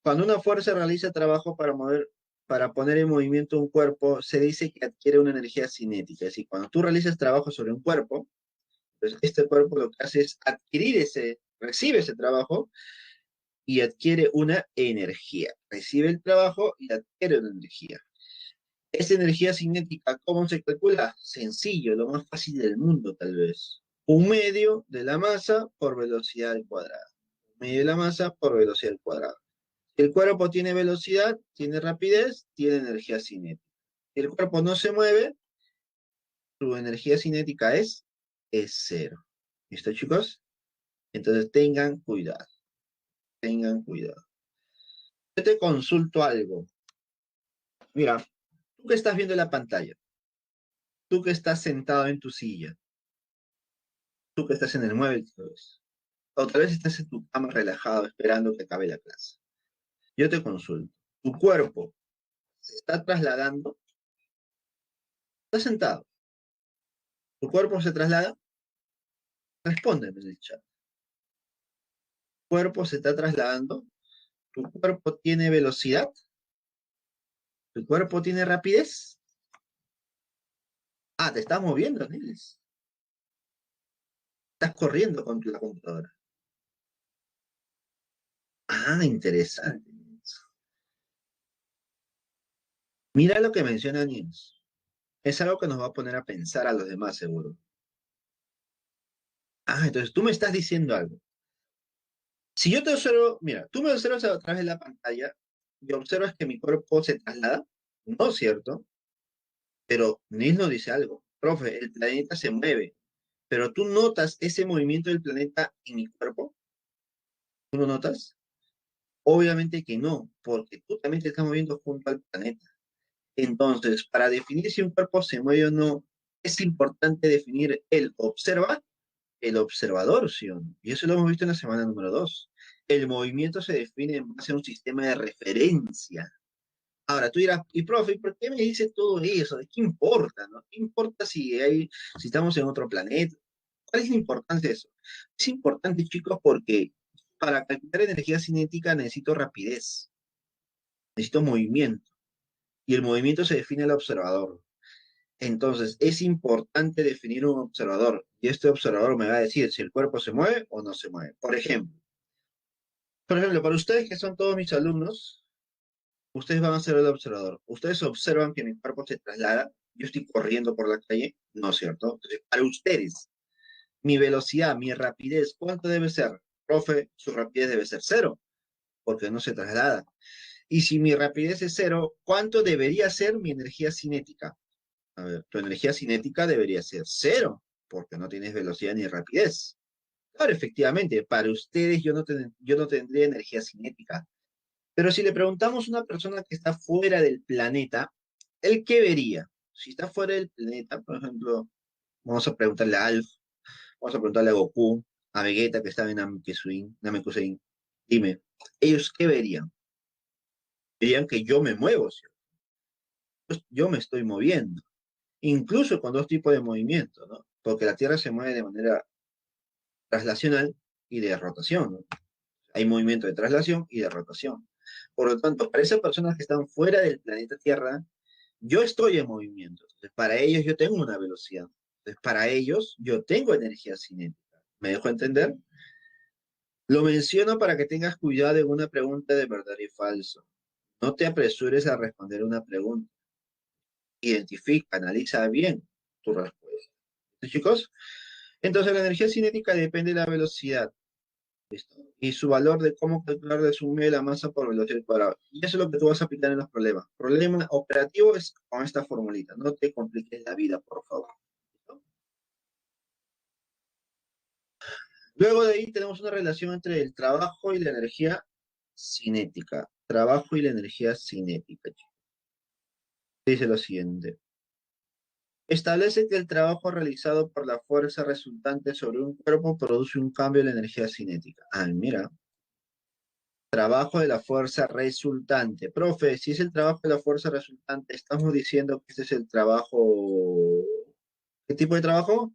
Cuando una fuerza realiza trabajo para poner en movimiento un cuerpo, se dice que adquiere una energía cinética. Es decir, cuando tú realizas trabajo sobre un cuerpo, pues este cuerpo lo que hace es recibe ese trabajo y adquiere una energía. Recibe el trabajo y adquiere una energía. Esa energía cinética, ¿cómo se calcula? Sencillo, lo más fácil del mundo, tal vez. Un medio de la masa por velocidad al cuadrado. Un medio de la masa por velocidad al cuadrado. Si el cuerpo tiene velocidad, tiene rapidez, tiene energía cinética. Si el cuerpo no se mueve, su energía cinética es cero. ¿Listo, chicos? Entonces tengan cuidado, tengan cuidado. Yo te consulto algo. Mira, tú que estás viendo la pantalla, tú que estás sentado en tu silla, tú que estás en el mueble, o tal vez estás en tu cama relajado esperando que acabe la clase. Yo te consulto. Tu cuerpo se está trasladando, está sentado. ¿Tu cuerpo se traslada? Respóndeme en el chat. ¿Tu cuerpo se está trasladando? ¿Tu cuerpo tiene velocidad? ¿Tu cuerpo tiene rapidez? Ah, te estás moviendo, Niles. Estás corriendo con la computadora. Ah, interesante. Mira lo que menciona Niels. Es algo que nos va a poner a pensar a los demás, seguro. Ah, entonces tú me estás diciendo algo. Si yo te observo, mira, tú me observas a través de la pantalla y observas que mi cuerpo se traslada, ¿no es cierto? Pero Niels nos dice algo. Profe, el planeta se mueve, pero tú notas ese movimiento del planeta en mi cuerpo. ¿Tú lo notas? Obviamente que no, porque tú también te estás moviendo junto al planeta. Entonces, para definir si un cuerpo se mueve o no, es importante definir el observador, ¿sí o no? Y eso lo hemos visto en la semana número 2. El movimiento se define en base a un sistema de referencia. Ahora, tú dirás, y profe, ¿por qué me dice todo eso? ¿De qué importa, no? ¿Qué importa si estamos en otro planeta? ¿Cuál es la importancia de eso? Es importante, chicos, porque para calcular energía cinética necesito rapidez, necesito movimiento, y el movimiento se define al observador. Entonces, es importante definir un observador, y este observador me va a decir si el cuerpo se mueve o no se mueve. Por ejemplo, para ustedes que son todos mis alumnos, ustedes van a ser el observador. Ustedes observan que mi cuerpo se traslada, yo estoy corriendo por la calle, ¿no es cierto? Entonces, para ustedes, mi velocidad, mi rapidez, ¿cuánto debe ser? Profe, su rapidez debe ser cero, porque no se traslada. Y si mi rapidez es cero, ¿cuánto debería ser mi energía cinética? A ver, tu energía cinética debería ser cero, porque no tienes velocidad ni rapidez. Claro, efectivamente, para ustedes yo no tendría energía cinética. Pero si le preguntamos a una persona que está fuera del planeta, ¿él qué vería? Si está fuera del planeta, por ejemplo, vamos a preguntarle a Alf, vamos a preguntarle a Goku, a Vegeta que está en Namekusein. Dime, ¿ellos qué verían? Verían que yo me muevo, ¿sí? Yo me estoy moviendo, incluso con dos tipos de movimiento, ¿no? Porque la Tierra se mueve de manera traslacional y de rotación, ¿no? Hay movimiento de traslación y de rotación. Por lo tanto, para esas personas que están fuera del planeta Tierra, yo estoy en movimiento. Entonces, para ellos yo tengo una velocidad. Entonces, para ellos yo tengo energía cinética. ¿Me dejo entender? Lo menciono para que tengas cuidado en una pregunta de verdad y falso. No te apresures a responder una pregunta. Identifica, analiza bien tu respuesta. ¿Sí, chicos? Entonces, la energía cinética depende de la velocidad. ¿Listo? Y su valor de cómo calcular de su medio de la masa por velocidad al cuadrado. Y eso es lo que tú vas a aplicar en los problemas. Problema operativo es con esta formulita. No te compliques la vida, por favor. ¿Listo? Luego de ahí tenemos una relación entre el trabajo y la energía cinética. Trabajo y la energía cinética, chicos. Dice lo siguiente. Establece que el trabajo realizado por la fuerza resultante sobre un cuerpo produce un cambio en la energía cinética. Ah, mira. Trabajo de la fuerza resultante. Profe, si es el trabajo de la fuerza resultante, estamos diciendo que este es el trabajo. ¿Qué tipo de trabajo?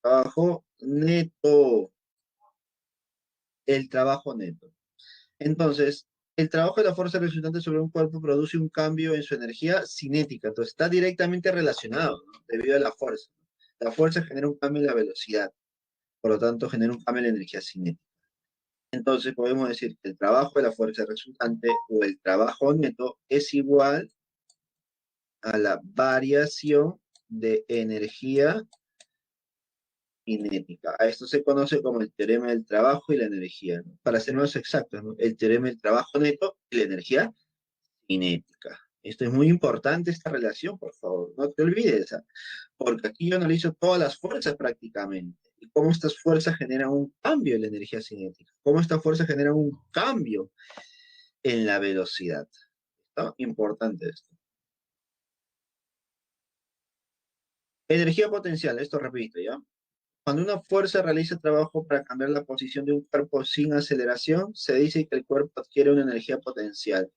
Trabajo neto. El trabajo neto. Entonces, el trabajo de la fuerza resultante sobre un cuerpo produce un cambio en su energía cinética. Entonces, está directamente relacionado, ¿no? Debido a la fuerza. La fuerza genera un cambio en la velocidad. Por lo tanto, genera un cambio en la energía cinética. Entonces, podemos decir que el trabajo de la fuerza resultante o el trabajo neto es igual a la variación de energía cinética. A esto se conoce como el teorema del trabajo y la energía, ¿no? Para ser más exactos, ¿no? El teorema del trabajo neto y la energía cinética. Esto es muy importante, esta relación, por favor, no te olvides, ¿ah? Porque aquí yo analizo todas las fuerzas prácticamente y cómo estas fuerzas generan un cambio en la energía cinética, cómo estas fuerzas generan un cambio en la velocidad. ¿Está? Importante esto. Energía potencial, esto repito, ¿ya? Cuando una fuerza realiza trabajo para cambiar la posición de un cuerpo sin aceleración, se dice que el cuerpo adquiere una energía potencial.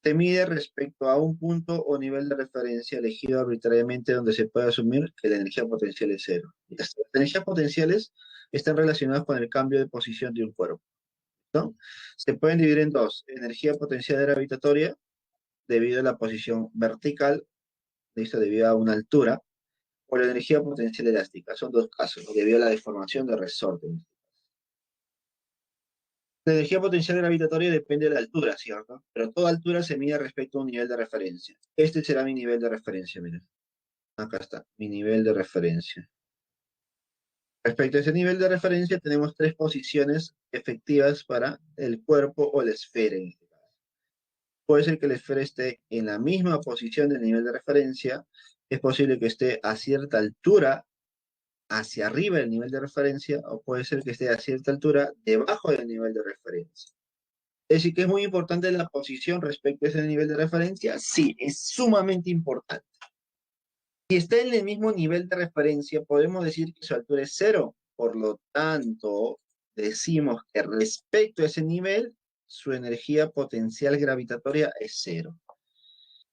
Se mide respecto a un punto o nivel de referencia elegido arbitrariamente donde se puede asumir que la energía potencial es cero. Las energías potenciales están relacionadas con el cambio de posición de un cuerpo, ¿no? Se pueden dividir en dos: energía potencial gravitatoria debido a la posición vertical, ¿listo? Debido a una altura, o la energía potencial elástica. Son dos casos, ¿no? Debido a la deformación de resorte. La energía potencial gravitatoria depende de la altura, ¿cierto? Pero toda altura se mide respecto a un nivel de referencia. Este será mi nivel de referencia, miren. Acá está, mi nivel de referencia. Respecto a ese nivel de referencia, tenemos tres posiciones efectivas para el cuerpo o la esfera. Puede ser que la esfera esté en la misma posición del nivel de referencia. Es posible que esté a cierta altura hacia arriba del nivel de referencia, o puede ser que esté a cierta altura debajo del nivel de referencia. Es decir, que es muy importante la posición respecto a ese nivel de referencia. Sí, es sumamente importante. Si está en el mismo nivel de referencia, podemos decir que su altura es cero. Por lo tanto, decimos que respecto a ese nivel, su energía potencial gravitatoria es cero.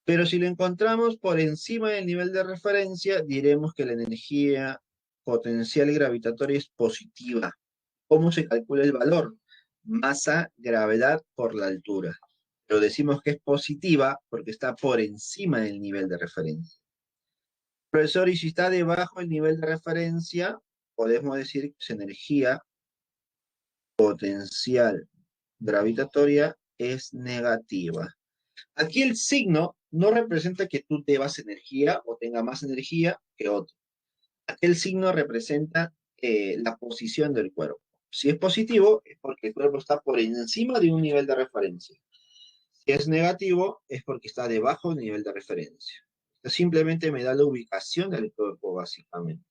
Pero si lo encontramos por encima del nivel de referencia, diremos que la energía potencial gravitatoria es positiva. ¿Cómo se calcula el valor? Masa, gravedad por la altura. Pero decimos que es positiva porque está por encima del nivel de referencia. Profesor, y si está debajo del nivel de referencia, podemos decir que su energía potencial gravitatoria es negativa. Aquí el signo no representa que tú debas energía o tenga más energía que otro. Aquí el signo representa la posición del cuerpo. Si es positivo, es porque el cuerpo está por encima de un nivel de referencia. Si es negativo, es porque está debajo del nivel de referencia. Esto simplemente me da la ubicación del cuerpo, básicamente.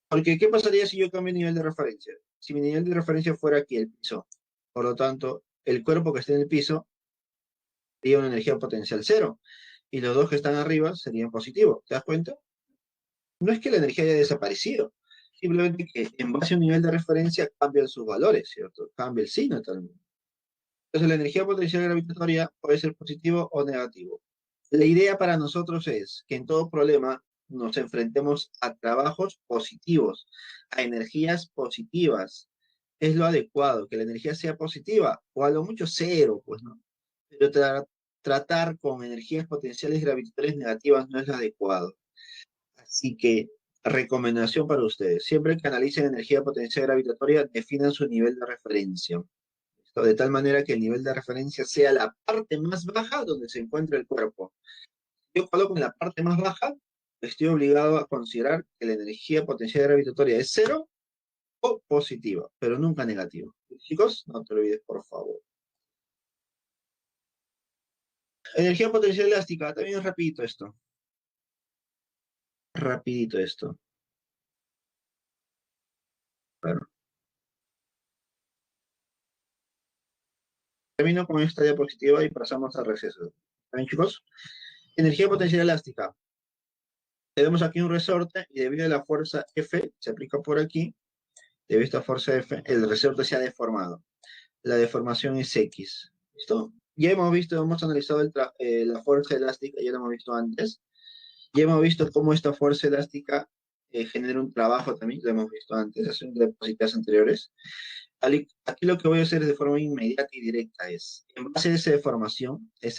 Porque, ¿qué pasaría si yo cambio el nivel de referencia? Si mi nivel de referencia fuera aquí, el piso. Por lo tanto, el cuerpo que esté en el piso sería una energía potencial cero. Y los dos que están arriba serían positivos. ¿Te das cuenta? No es que la energía haya desaparecido. Simplemente que en base a un nivel de referencia cambian sus valores, ¿cierto? Cambia el signo también. Entonces la energía potencial gravitatoria puede ser positivo o negativo. La idea para nosotros es que en todo problema nos enfrentemos a trabajos positivos, a energías positivas. Es lo adecuado, que la energía sea positiva, o a lo mucho cero, pues, ¿no? Pero tratar con energías potenciales gravitatorias negativas no es lo adecuado. Así que, recomendación para ustedes, siempre que analicen energía potencial gravitatoria, definan su nivel de referencia. Esto de tal manera que el nivel de referencia sea la parte más baja donde se encuentra el cuerpo. Si yo coloco en la parte más baja, estoy obligado a considerar que la energía potencial gravitatoria es cero o positiva, pero nunca negativa. Chicos, no te olvides, por favor. Energía potencial elástica, también rapidito esto. Rapidito esto. Claro. Termino con esta diapositiva y pasamos al receso. ¿Está bien, chicos? Energía potencial elástica. Tenemos aquí un resorte y debido a la fuerza F, se aplica por aquí, debido a esta fuerza F, el resorte se ha deformado. La deformación es X. ¿Listo? Ya hemos visto, hemos analizado la fuerza elástica, ya lo hemos visto antes. Ya hemos visto cómo esta fuerza elástica genera un trabajo también, lo hemos visto antes, hace unas diapositivas anteriores. Aquí lo que voy a hacer de forma inmediata y directa es, en base a esa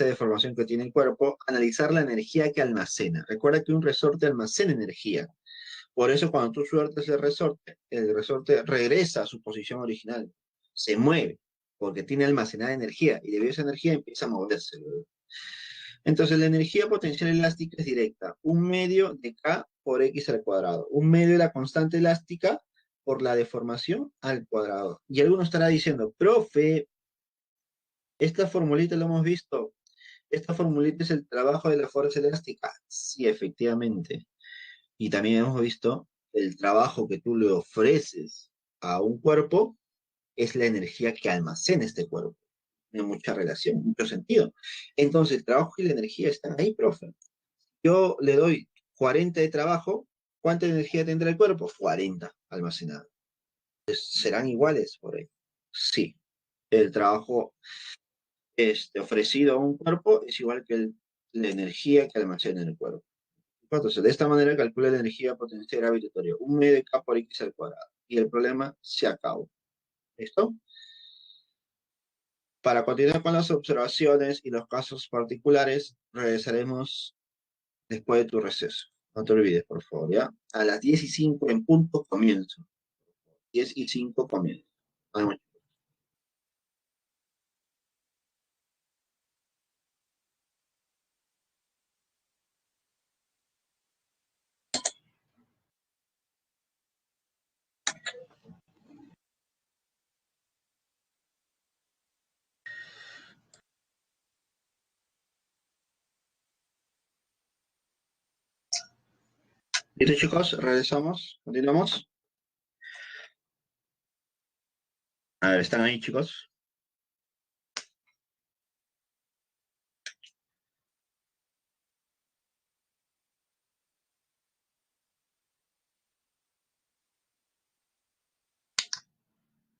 deformación que tiene el cuerpo, analizar la energía que almacena. Recuerda que un resorte almacena energía. Por eso cuando tú sueltas el resorte regresa a su posición original. Se mueve, porque tiene almacenada energía, y debido a esa energía empieza a moverse. Entonces la energía potencial elástica es directa. Un medio de K por X al cuadrado. Un medio de la constante elástica por la deformación al cuadrado. Y alguno estará diciendo, profe, esta formulita lo hemos visto. Esta formulita es el trabajo de la fuerza elástica. Sí, efectivamente. Y también hemos visto el trabajo que tú le ofreces a un cuerpo es la energía que almacena este cuerpo. Tiene mucha relación, mucho sentido. Entonces, el trabajo y la energía están ahí, profe. Yo le doy 40 de trabajo, ¿cuánta energía tendrá el cuerpo? 40 almacenada. ¿Serán iguales por ahí? Sí. El trabajo ofrecido a un cuerpo es igual que la energía que almacena el cuerpo. Entonces, de esta manera calcula la energía potencial gravitatoria, un medio de K por X al cuadrado. Y el problema se acabó. ¿Listo? Para continuar con las observaciones y los casos particulares, regresaremos después de tu receso. No te olvides, por favor, ¿ya? A las 10:05 en punto comienzo. 10:05 comienzo. Vamos. ¿Listo, chicos? Regresamos. Continuamos. A ver, ¿están ahí, chicos?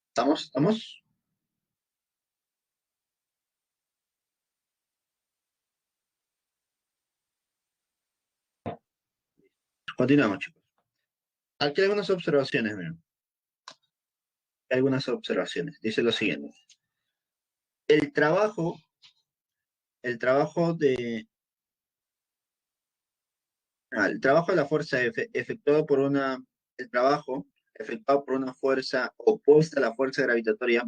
¿Estamos? ¿Estamos? Continuamos, chicos. Aquí hay algunas observaciones, miren. Hay algunas observaciones. Dice lo siguiente. El trabajo, el trabajo el trabajo de la fuerza F efectuado por el trabajo efectuado por una fuerza opuesta a la fuerza gravitatoria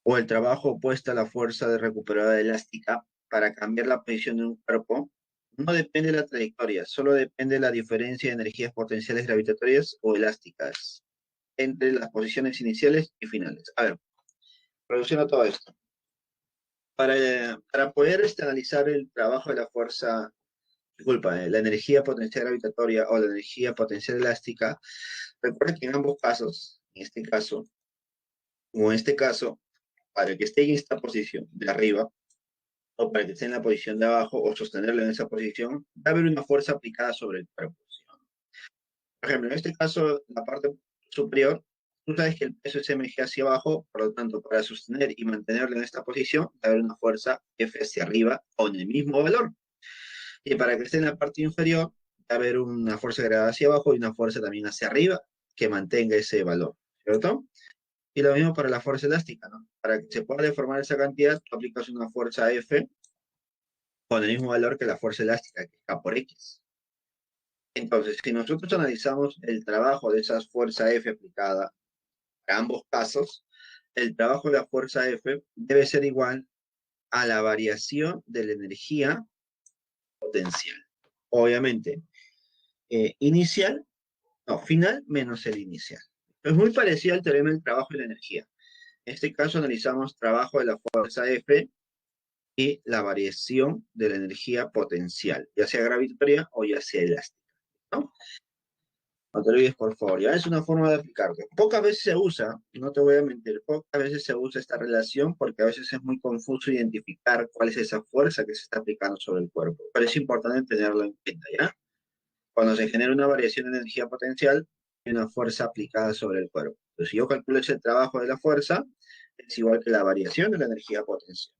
o el trabajo opuesto a la fuerza de recuperadora elástica para cambiar la posición de un cuerpo no depende de la trayectoria, solo depende de la diferencia de energías potenciales gravitatorias o elásticas entre las posiciones iniciales y finales. A ver, reduciendo todo esto. Para poder analizar el trabajo de la fuerza, disculpa, la energía potencial gravitatoria o la energía potencial elástica, recuerda que en ambos casos, en este caso o en este caso, para que esté en esta posición de arriba, o para que esté en la posición de abajo o sostenerlo en esa posición, va a haber una fuerza aplicada sobre el cuerpo. Por ejemplo, en este caso, la parte superior, tú sabes que el peso es mg hacia abajo, por lo tanto, para sostener y mantenerlo en esta posición, va a haber una fuerza F hacia arriba o en el mismo valor. Y para que esté en la parte inferior, va a haber una fuerza agregada hacia abajo y una fuerza también hacia arriba que mantenga ese valor, ¿cierto? Y lo mismo para la fuerza elástica, ¿no? Para que se pueda deformar esa cantidad, tú aplicas una fuerza F con el mismo valor que la fuerza elástica, que es K por X. Entonces, si nosotros analizamos el trabajo de esa fuerza F aplicada a ambos casos, el trabajo de la fuerza F debe ser igual a la variación de la energía potencial. Obviamente, inicial, no, final menos el inicial. Es muy parecido al teorema del trabajo y la energía. En este caso analizamos trabajo de la fuerza F y la variación de la energía potencial, ya sea gravitatoria o ya sea elástica, ¿no? No te olvides, por favor, ya es una forma de aplicarlo. Pocas veces se usa, no te voy a mentir, pocas veces se usa esta relación porque a veces es muy confuso identificar cuál es esa fuerza que se está aplicando sobre el cuerpo. Pero es importante tenerlo en cuenta, ¿ya? Cuando se genera una variación de energía potencial, hay una fuerza aplicada sobre el cuerpo. Entonces, si yo calculo ese trabajo de la fuerza, es igual que la variación de la energía potencial.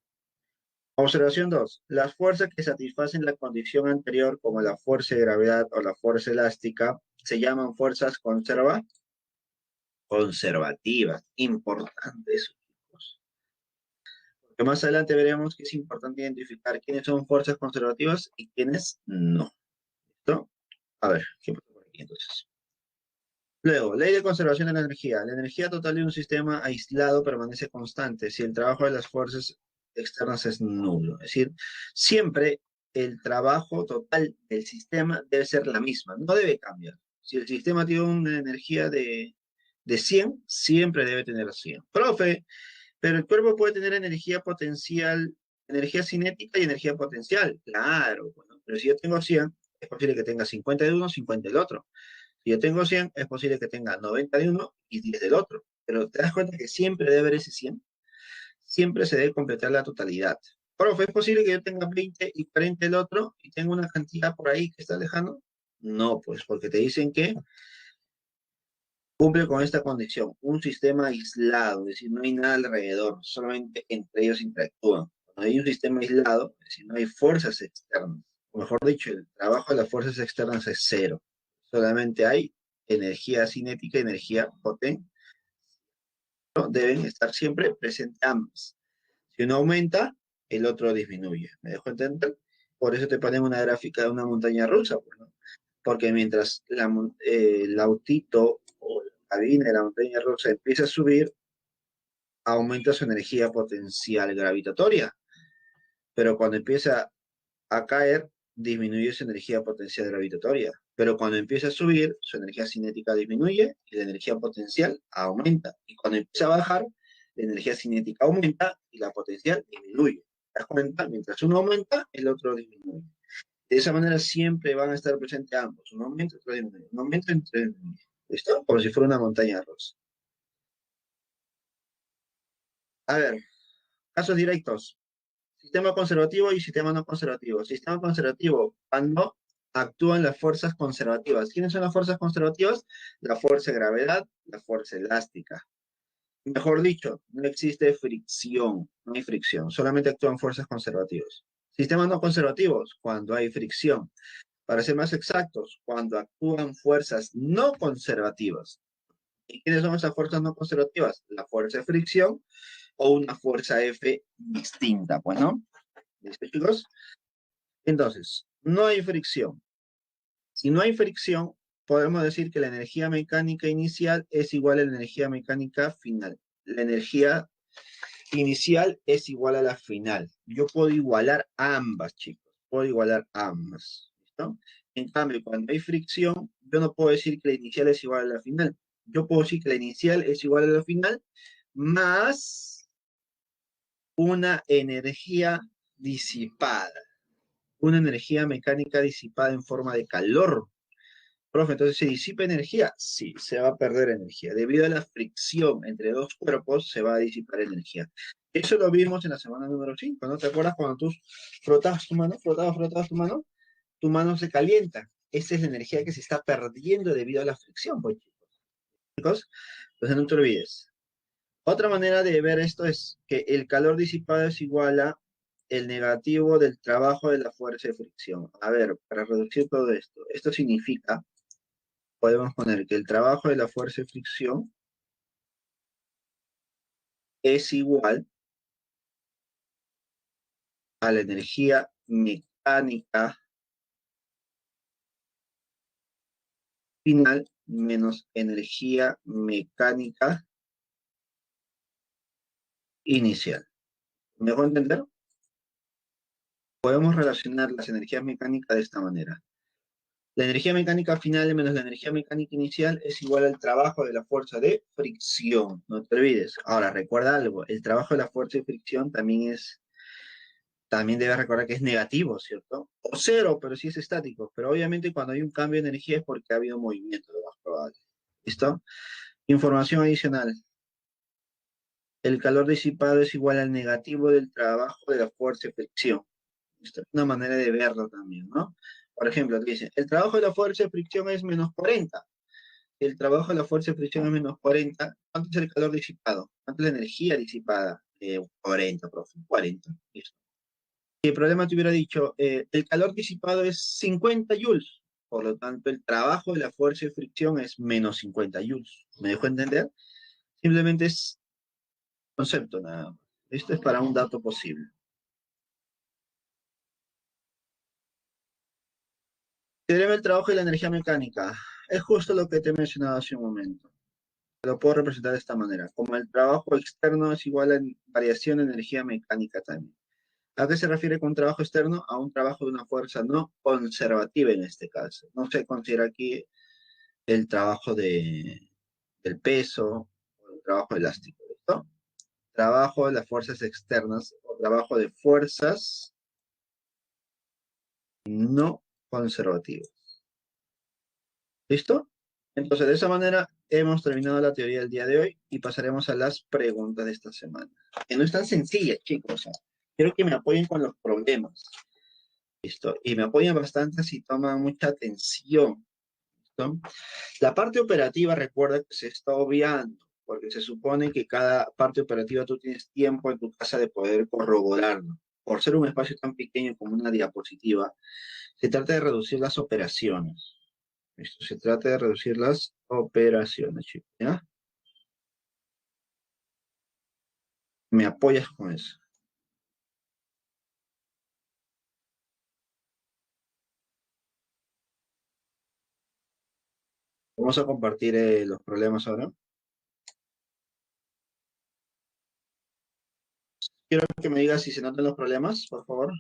Observación 2. Las fuerzas que satisfacen la condición anterior, como la fuerza de gravedad o la fuerza elástica, se llaman fuerzas conservativas. Importante eso, chicos. Porque más adelante veremos que es importante identificar quiénes son fuerzas conservativas y quiénes no. ¿Listo? A ver, ¿qué pasa por aquí entonces? Luego, ley de conservación de la energía. La energía total de un sistema aislado permanece constante si el trabajo de las fuerzas externas es nulo. Es decir, siempre el trabajo total del sistema debe ser la misma, no debe cambiar. Si el sistema tiene una energía de 100, siempre debe tener 100. Profe, pero el cuerpo puede tener energía potencial, energía cinética y energía potencial. Claro, bueno, pero si yo tengo 100, es posible que tenga 50 de uno, 50 del otro. Si yo tengo 100, es posible que tenga 90 de uno y 10 del otro. Pero te das cuenta que siempre debe haber ese 100. Siempre se debe completar la totalidad. Profe, ¿es posible que yo tenga 20 y 40 del otro y tenga una cantidad por ahí que está lejano? No, pues porque te dicen que cumple con esta condición, un sistema aislado, es decir, no hay nada alrededor, solamente entre ellos interactúan. Cuando hay un sistema aislado, es decir, no hay fuerzas externas, o mejor dicho, el trabajo de las fuerzas externas es cero, solamente hay energía cinética y energía potente, ¿no? Deben estar siempre presentes ambas. Si uno aumenta, el otro disminuye. ¿Me dejo entender? Por eso te ponen una gráfica de una montaña rusa, pues, ¿no? Porque mientras el autito o la cabina de la montaña rusa empieza a subir, aumenta su energía potencial gravitatoria, pero cuando empieza a caer, disminuye su energía potencial gravitatoria, pero cuando empieza a subir, su energía cinética disminuye y la energía potencial aumenta, y cuando empieza a bajar, la energía cinética aumenta y la potencial disminuye. ¿Te das cuenta? Mientras uno aumenta, el otro disminuye. De esa manera siempre van a estar presentes ambos, un aumento, otro disminuye, un aumento, otro disminuye. ¿Listo? Como si fuera una montaña rusa. A ver, casos directos. Sistema conservativo y sistema no conservativo. Sistema conservativo, cuando actúan las fuerzas conservativas. ¿Quiénes son las fuerzas conservativas? La fuerza de gravedad, la fuerza elástica. Mejor dicho, no existe fricción, no hay fricción, solamente actúan fuerzas conservativas. Sistemas no conservativos, cuando hay fricción. Para ser más exactos, cuando actúan fuerzas no conservativas. ¿Y quiénes son esas fuerzas no conservativas? La fuerza de fricción o una fuerza F distinta, pues, ¿no? ¿Listo, chicos? Entonces, no hay fricción. Si no hay fricción, podemos decir que la energía mecánica inicial es igual a la energía mecánica final. La energía inicial es igual a la final. Yo puedo igualar ambas, chicos. Puedo igualar ambas. ¿Listo? En cambio, cuando hay fricción, yo no puedo decir que la inicial es igual a la final. Yo puedo decir que la inicial es igual a la final más una energía disipada, una energía mecánica disipada en forma de calor. Profe, entonces se disipa energía. Sí, se va a perder energía. Debido a la fricción entre dos cuerpos, se va a disipar energía. Eso lo vimos en la semana número 5, ¿no? ¿Te acuerdas cuando tú frotabas tu mano, frotabas tu mano se calienta? Esa es la energía que se está perdiendo debido a la fricción, pues, chicos. Entonces no te olvides. Otra manera de ver esto es que el calor disipado es igual a el negativo del trabajo de la fuerza de fricción. A ver, para reducir todo esto, esto significa, podemos poner que el trabajo de la fuerza de fricción es igual a la energía mecánica final menos energía mecánica inicial. ¿Me dejo entender? Podemos relacionar las energías mecánicas de esta manera. La energía mecánica final menos la energía mecánica inicial es igual al trabajo de la fuerza de fricción. No te olvides. Ahora, recuerda algo. El trabajo de la fuerza de fricción también debes recordar que es negativo, ¿cierto? O cero, pero sí es estático. Pero obviamente cuando hay un cambio de energía es porque ha habido movimiento, lo más probable. ¿Listo? Información adicional. El calor disipado es igual al negativo del trabajo de la fuerza de fricción. Esta es una manera de verlo también, ¿no? Por ejemplo, te dice, el trabajo de la fuerza de fricción es menos 40. El trabajo de la fuerza de fricción es menos 40. ¿Cuánto es el calor disipado? ¿Cuánto es la energía disipada? 40, profe, 40. Listo. Si el problema te hubiera dicho, el calor disipado es 50 joules. Por lo tanto, el trabajo de la fuerza de fricción es menos 50 joules. ¿Me dejó entender? Simplemente es concepto nada más. Esto es para un dato posible. Teorema del trabajo y la energía mecánica. Es justo lo que te he mencionado hace un momento. Lo puedo representar de esta manera. Como el trabajo externo es igual a variación de energía mecánica también. ¿A qué se refiere con trabajo externo? A un trabajo de una fuerza no conservativa en este caso. No se considera aquí el trabajo del peso o el trabajo elástico. ¿Listo? Trabajo de las fuerzas externas o trabajo de fuerzas no conservativas. ¿Listo? Entonces, de esa manera hemos terminado la teoría del día de hoy y pasaremos a las preguntas de esta semana. Que no es tan sencilla, chicos. Quiero que me apoyen con los problemas. ¿Listo? Y me apoyan bastante si toman mucha atención. ¿no? La parte operativa, recuerda que se está obviando, porque se supone que cada parte operativa tú tienes tiempo en tu casa de poder corroborarlo. Por ser un espacio tan pequeño como una diapositiva, se trata de reducir las operaciones. Esto se trata de reducir las operaciones, chicos, ¿ya? Me apoyas con eso. Vamos a compartir los problemas ahora. Quiero que me digas si se notan los problemas, por favor.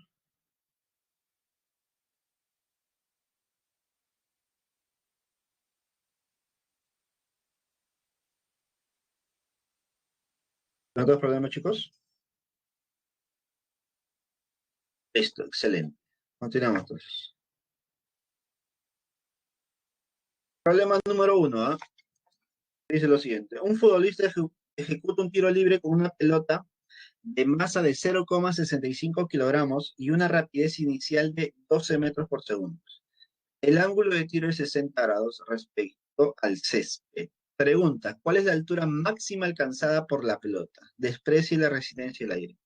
¿Se notan los problemas, chicos? Listo, excelente. Continuamos entonces. Problema número uno, ¿ah? Dice lo siguiente. Un futbolista ejecuta un tiro libre con una pelota de masa de 0,65 kilogramos y una rapidez inicial de 12 metros por segundo. El ángulo de tiro es 60 grados respecto al césped. Pregunta, ¿cuál es la altura máxima alcanzada por la pelota? Desprecie la resistencia del aire.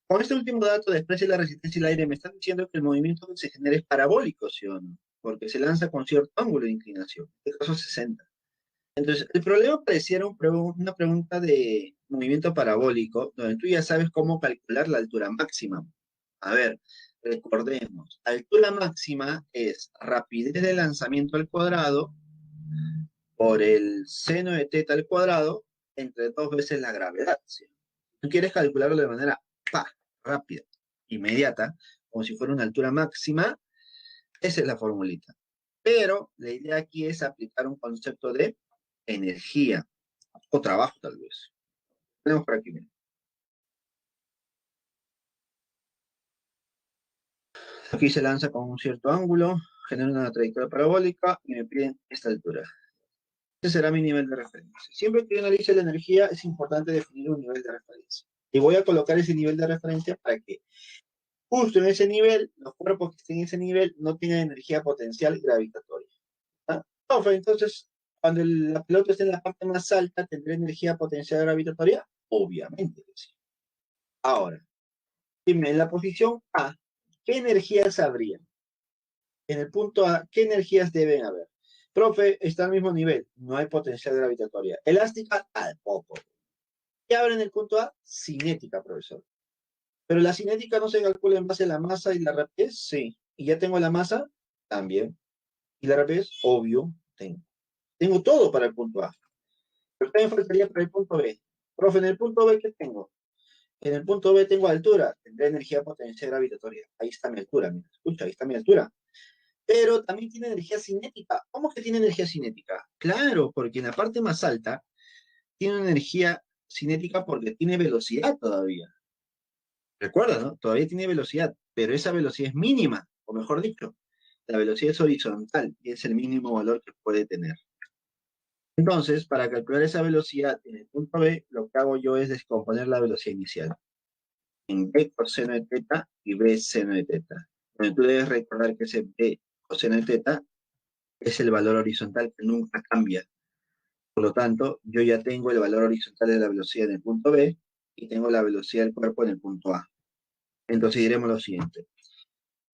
Con este último dato, desprecie la resistencia del aire, me están diciendo que el movimiento que se genera es parabólico, ¿sí o no? Porque se lanza con cierto ángulo de inclinación, en este caso 60. Entonces, el problema pareciera una pregunta de movimiento parabólico, donde tú ya sabes cómo calcular la altura máxima. A ver, recordemos, altura máxima es rapidez de lanzamiento al cuadrado por el seno de teta al cuadrado entre dos veces la gravedad, ¿sí? Tú quieres calcularlo de manera rápida, inmediata, como si fuera una altura máxima, esa es la formulita. Pero la idea aquí es aplicar un concepto de energía o trabajo tal vez. Tenemos por aquí, mira. Aquí se lanza con un cierto ángulo, genera una trayectoria parabólica y me piden esta altura. Ese será mi nivel de referencia. Siempre que yo analice la energía es importante definir un nivel de referencia. Y voy a colocar ese nivel de referencia para que justo en ese nivel, los cuerpos que estén en ese nivel no tienen energía potencial gravitatoria. ¿Ah? Entonces, cuando la pelota esté en la parte más alta, ¿tendrá energía potencial gravitatoria? Obviamente que sí. Ahora, dime, en la posición A, ¿qué energías habría? En el punto A, ¿qué energías deben haber? Profe, está al mismo nivel, no hay potencial gravitatoria. Elástica, tampoco. ¿Qué habrá en el punto A? Cinética, profesor. Pero la cinética no se calcula en base a la masa y la rapidez, sí. ¿Y ya tengo la masa? También. ¿Y la rapidez? Obvio, tengo. Tengo todo para el punto A. Pero también faltaría para el punto B. Profe, en el punto B, ¿qué tengo? En el punto B tengo altura, tendré energía potencial gravitatoria. Ahí está mi altura, mira, escucha, ahí está mi altura. Pero también tiene energía cinética. ¿Cómo que tiene energía cinética? Claro, porque en la parte más alta tiene una energía cinética porque tiene velocidad todavía. Recuerda, ¿no? Todavía tiene velocidad, pero esa velocidad es mínima, o mejor dicho, la velocidad es horizontal y es el mínimo valor que puede tener. Entonces, para calcular esa velocidad en el punto B, lo que hago yo es descomponer la velocidad inicial en B coseno de teta y B seno de teta. Bueno, tú debes recordar que ese B coseno de teta es el valor horizontal que nunca cambia. Por lo tanto, yo ya tengo el valor horizontal de la velocidad en el punto B y tengo la velocidad del cuerpo en el punto A. Entonces diremos lo siguiente.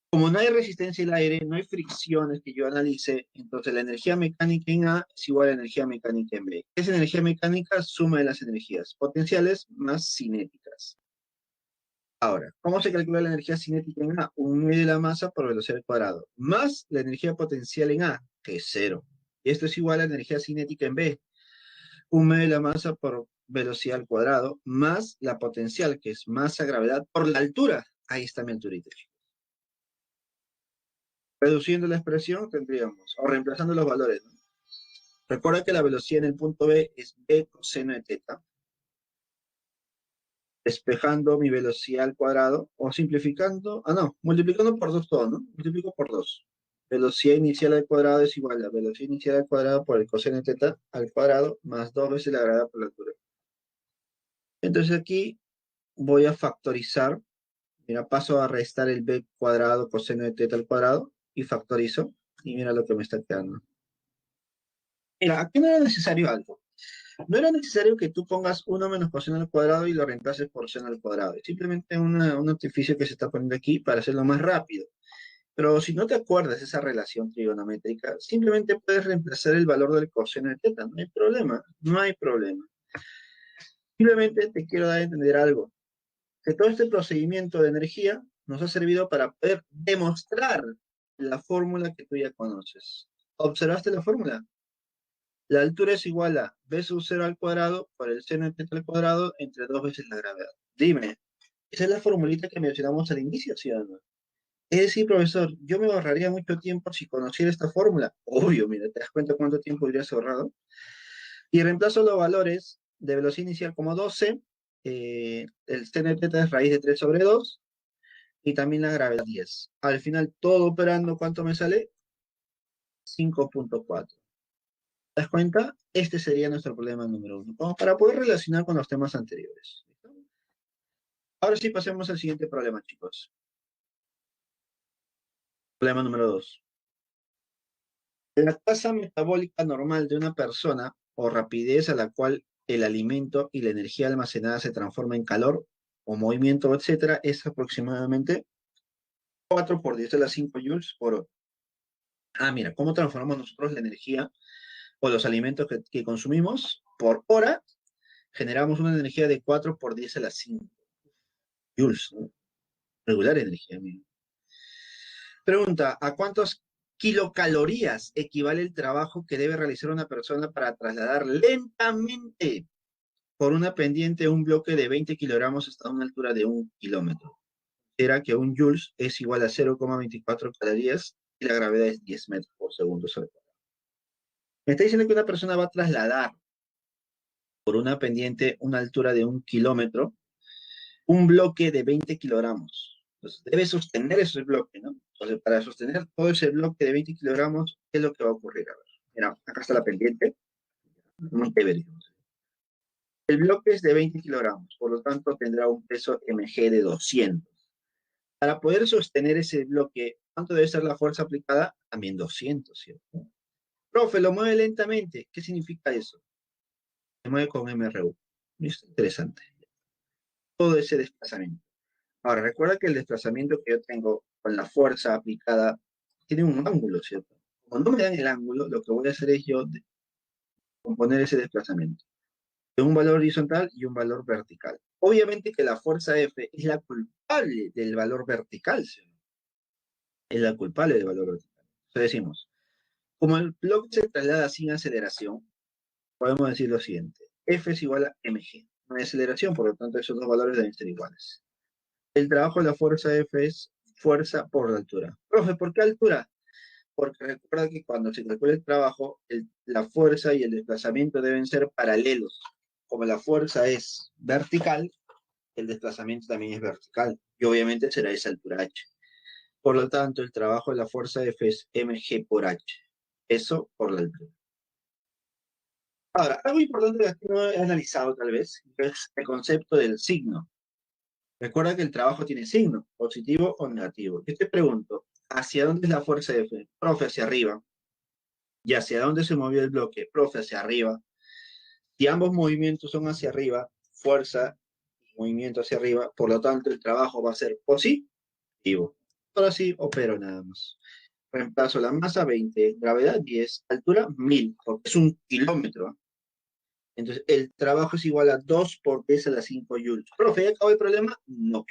Como no hay resistencia al aire, no hay fricciones que yo analice, entonces la energía mecánica en A es igual a la energía mecánica en B. ¿Qué es energía mecánica? Suma de las energías potenciales más cinéticas. Ahora, ¿cómo se calcula la energía cinética en A? Un medio de la masa por velocidad al cuadrado, más la energía potencial en A, que es cero. Y esto es igual a la energía cinética en B. Un medio de la masa por velocidad al cuadrado, más la potencial, que es masa gravedad, por la altura. Ahí está mi alturita. Reduciendo la expresión tendríamos, o reemplazando los valores, ¿no? Recuerda que la velocidad en el punto B es B coseno de teta, despejando mi velocidad al cuadrado, o simplificando, no, multiplicando por 2 todo, ¿no? Multiplico por 2. Velocidad inicial al cuadrado es igual a velocidad inicial al cuadrado por el coseno de teta al cuadrado más 2 veces la gravedad por la altura. Entonces aquí voy a factorizar, mira, paso a restar el B cuadrado coseno de teta al cuadrado y factorizo, y mira lo que me está quedando. Mira, aquí no era necesario algo. No era necesario que tú pongas 1 menos coseno al cuadrado y lo reemplaces por seno al cuadrado. Es simplemente un artificio que se está poniendo aquí para hacerlo más rápido. Pero si no te acuerdas de esa relación trigonométrica, simplemente puedes reemplazar el valor del coseno de teta. No hay problema, no hay problema. Simplemente te quiero dar a entender algo. Que todo este procedimiento de energía nos ha servido para poder demostrar la fórmula que tú ya conoces. ¿Observaste la fórmula? La altura es igual a b sub 0 al cuadrado por el seno de teta al cuadrado entre 2 veces la gravedad. Dime, esa es la formulita que mencionamos al inicio, ¿sí o no? Es decir, profesor, yo me ahorraría mucho tiempo si conociera esta fórmula. Obvio, mira, ¿te das cuenta cuánto tiempo hubieras ahorrado? Y reemplazo los valores de velocidad inicial como 12, el seno de teta es raíz de 3 sobre 2, y también la gravedad 10. Al final, todo operando, ¿cuánto me sale? 5.4. ¿Te das cuenta? Este sería nuestro problema número uno, como para poder relacionar con los temas anteriores. ¿Listo? Ahora sí, pasemos al siguiente problema, chicos. Problema número 2. La tasa metabólica normal de una persona o rapidez a la cual el alimento y la energía almacenada se transforma en calor o movimiento, etcétera, es aproximadamente 4 por 10 a la 5 joules por hora. Ah, mira, ¿cómo transformamos nosotros la energía o los alimentos que consumimos por hora? Generamos una energía de 4 por 10 a la 5 joules, ¿no? Regular energía, amigo. Pregunta, ¿a cuántos kilocalorías equivale el trabajo que debe realizar una persona para trasladar lentamente por una pendiente un bloque de 20 kilogramos hasta una altura de 1 kilómetro? Era que un joules es igual a 0,24 calorías y la gravedad es 10 metros por segundo sobre cuadrado. Me está diciendo que una persona va a trasladar por una pendiente una altura de 1 kilómetro un bloque de 20 kilogramos. Entonces, debe sostener ese bloque, ¿no? Entonces, para sostener todo ese bloque de 20 kilogramos, ¿qué es lo que va a ocurrir? A ver, mira, acá está la pendiente, muy chévere. El bloque es de 20 kilogramos, por lo tanto tendrá un peso mg de 200. Para poder sostener ese bloque, ¿cuánto debe ser la fuerza aplicada? También 200, ¿cierto? Profe, lo mueve lentamente. ¿Qué significa eso? Se mueve con MRU. ¿Listo? Interesante. Todo ese desplazamiento. Ahora, recuerda que el desplazamiento que yo tengo con la fuerza aplicada tiene un ángulo, ¿cierto? Como no me dan el ángulo, lo que voy a hacer es yo componer ese desplazamiento de un valor horizontal y un valor vertical. Obviamente que la fuerza F es la culpable del valor vertical, ¿sí? Es la culpable del valor vertical. Entonces decimos, como el bloque se traslada sin aceleración, podemos decir lo siguiente. F es igual a mg. No hay aceleración, por lo tanto esos dos valores deben ser iguales. El trabajo de la fuerza F es fuerza por la altura. Profe, ¿por qué altura? Porque recuerda que cuando se calcula el trabajo, la fuerza y el desplazamiento deben ser paralelos. Como la fuerza es vertical, el desplazamiento también es vertical. Y obviamente será esa altura h. Por lo tanto, el trabajo de la fuerza F es mg por h. Eso por la altura. Ahora, algo importante que aquí no he analizado tal vez, es el concepto del signo. Recuerda que el trabajo tiene signo, positivo o negativo. Yo te pregunto, ¿hacia dónde es la fuerza F? Profe, hacia arriba. ¿Y hacia dónde se movió el bloque? Profe, hacia arriba. Si ambos movimientos son hacia arriba, fuerza y movimiento hacia arriba, por lo tanto el trabajo va a ser positivo. Ahora sí, opero nada más. Reemplazo la masa 20, gravedad 10, altura 1000, porque es 1 kilómetro. Entonces, el trabajo es igual a 2 por 10 a la 5 joules. Profe, ¿ya acabó el problema? No,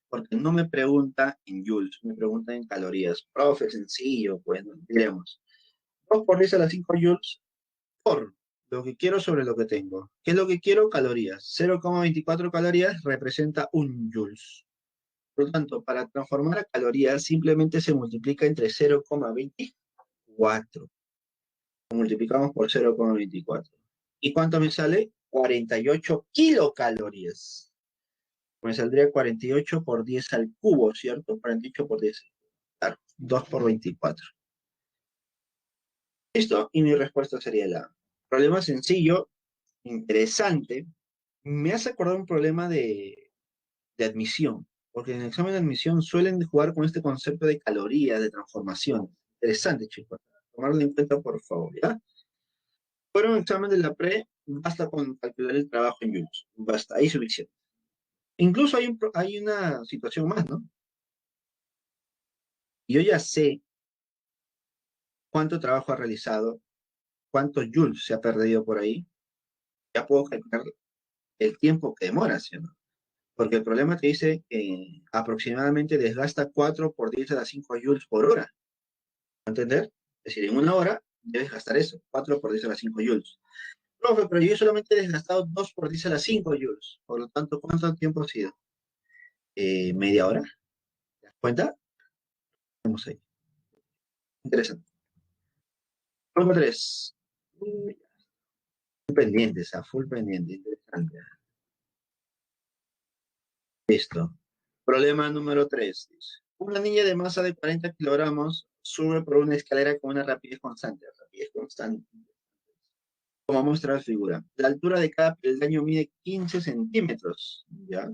porque no me pregunta en joules, me pregunta en calorías. Profe, sencillo, pues, diremos. 2 por 10 a la 5 joules por lo que quiero sobre lo que tengo. ¿Qué es lo que quiero? Calorías. 0,24 calorías representa 1 joules. Por lo tanto, para transformar a calorías simplemente se multiplica entre 0,24. Lo multiplicamos por 0,24. ¿Y cuánto me sale? 48 kilocalorías. Me saldría 48 por 10 al cubo, ¿cierto? 48 por 10. Claro, 2 por 24. Listo, y mi respuesta sería la A. Problema sencillo, interesante. Me hace acordar un problema de admisión, porque en el examen de admisión suelen jugar con este concepto de calorías, de transformación. Interesante, chicos. Tomarlo en cuenta, por favor, ¿ya? Fuera un examen de la pre, basta con calcular el trabajo en joules. Basta, ahí es suficiente. Incluso hay una situación más, ¿no? Yo ya sé cuánto trabajo ha realizado, cuántos joules se ha perdido por ahí. Ya puedo calcular el tiempo que demora, ¿sí o no? Porque el problema te dice que aproximadamente desgasta 4 por 10 a las 5 joules por hora. ¿Me entender? Es decir, en una hora debes gastar eso, 4 por 10 a las 5 joules. Profe, pero yo solamente he desgastado 2 por 10 a las 5 joules. Por lo tanto, ¿cuánto tiempo ha sido? ¿Media hora? ¿Te das cuenta? Vamos ahí. Interesante. Número 3. Full pendientes, full pendiente. Interesante. Listo. Problema número 3. Una niña de masa de 40 kilogramos sube por una escalera con una rapidez constante. Rapidez constante. Como muestra la figura. La altura de cada peldaño mide 15 centímetros. ¿Ya?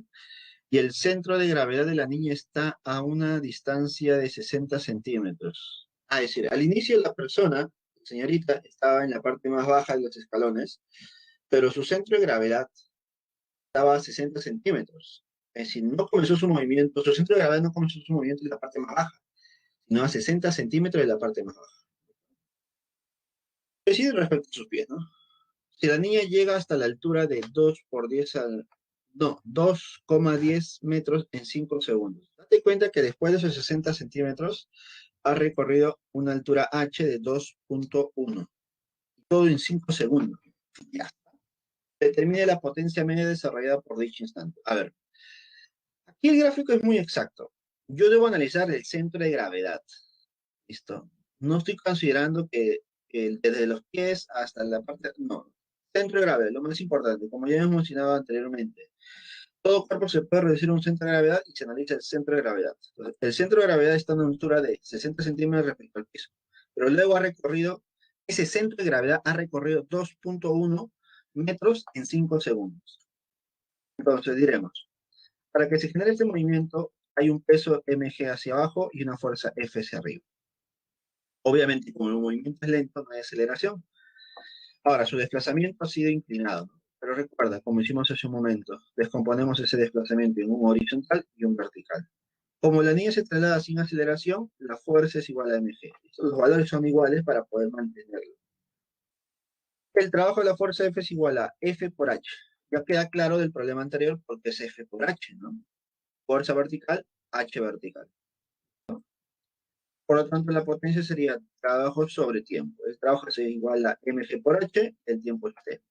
Y el centro de gravedad de la niña está a una distancia de 60 centímetros. Es decir, al inicio la persona, señorita, estaba en la parte más baja de los escalones, pero su centro de gravedad estaba a 60 centímetros. Es decir, no comenzó su movimiento, su centro de gravedad no comenzó su movimiento en la parte más baja, sino a 60 centímetros de la parte más baja. Es decir, respecto a sus pies, ¿no? Si la niña llega hasta la altura de 2 por 10 al... No, 2,10 metros en 5 segundos. Date cuenta que después de esos 60 centímetros ha recorrido una altura h de 2,1. Todo en 5 segundos. Ya. Determine la potencia media desarrollada por dicho instante. A ver, aquí el gráfico es muy exacto. Yo debo analizar el centro de gravedad. ¿Listo? No estoy considerando que desde los pies hasta la parte... No, centro de gravedad, lo más importante, como ya hemos mencionado anteriormente. Todo cuerpo se puede reducir a un centro de gravedad y se analiza el centro de gravedad. Entonces, el centro de gravedad está a una altura de 60 centímetros respecto al piso. Pero luego ese centro de gravedad ha recorrido 2,1 metros en 5 segundos. Entonces diremos, para que se genere este movimiento hay un peso mg hacia abajo y una fuerza F hacia arriba. Obviamente, como el movimiento es lento, no hay aceleración. Ahora, su desplazamiento ha sido inclinado, ¿no? Pero recuerda, como hicimos hace un momento, descomponemos ese desplazamiento en un horizontal y un vertical. Como la niña se traslada sin aceleración, la fuerza es igual a mg. Los valores son iguales para poder mantenerlo. El trabajo de la fuerza F es igual a F por H. Ya queda claro del problema anterior porque es F por H, ¿no? Fuerza vertical, H vertical. Por lo tanto, la potencia sería trabajo sobre tiempo. El trabajo sería igual a mg por H, el tiempo es T.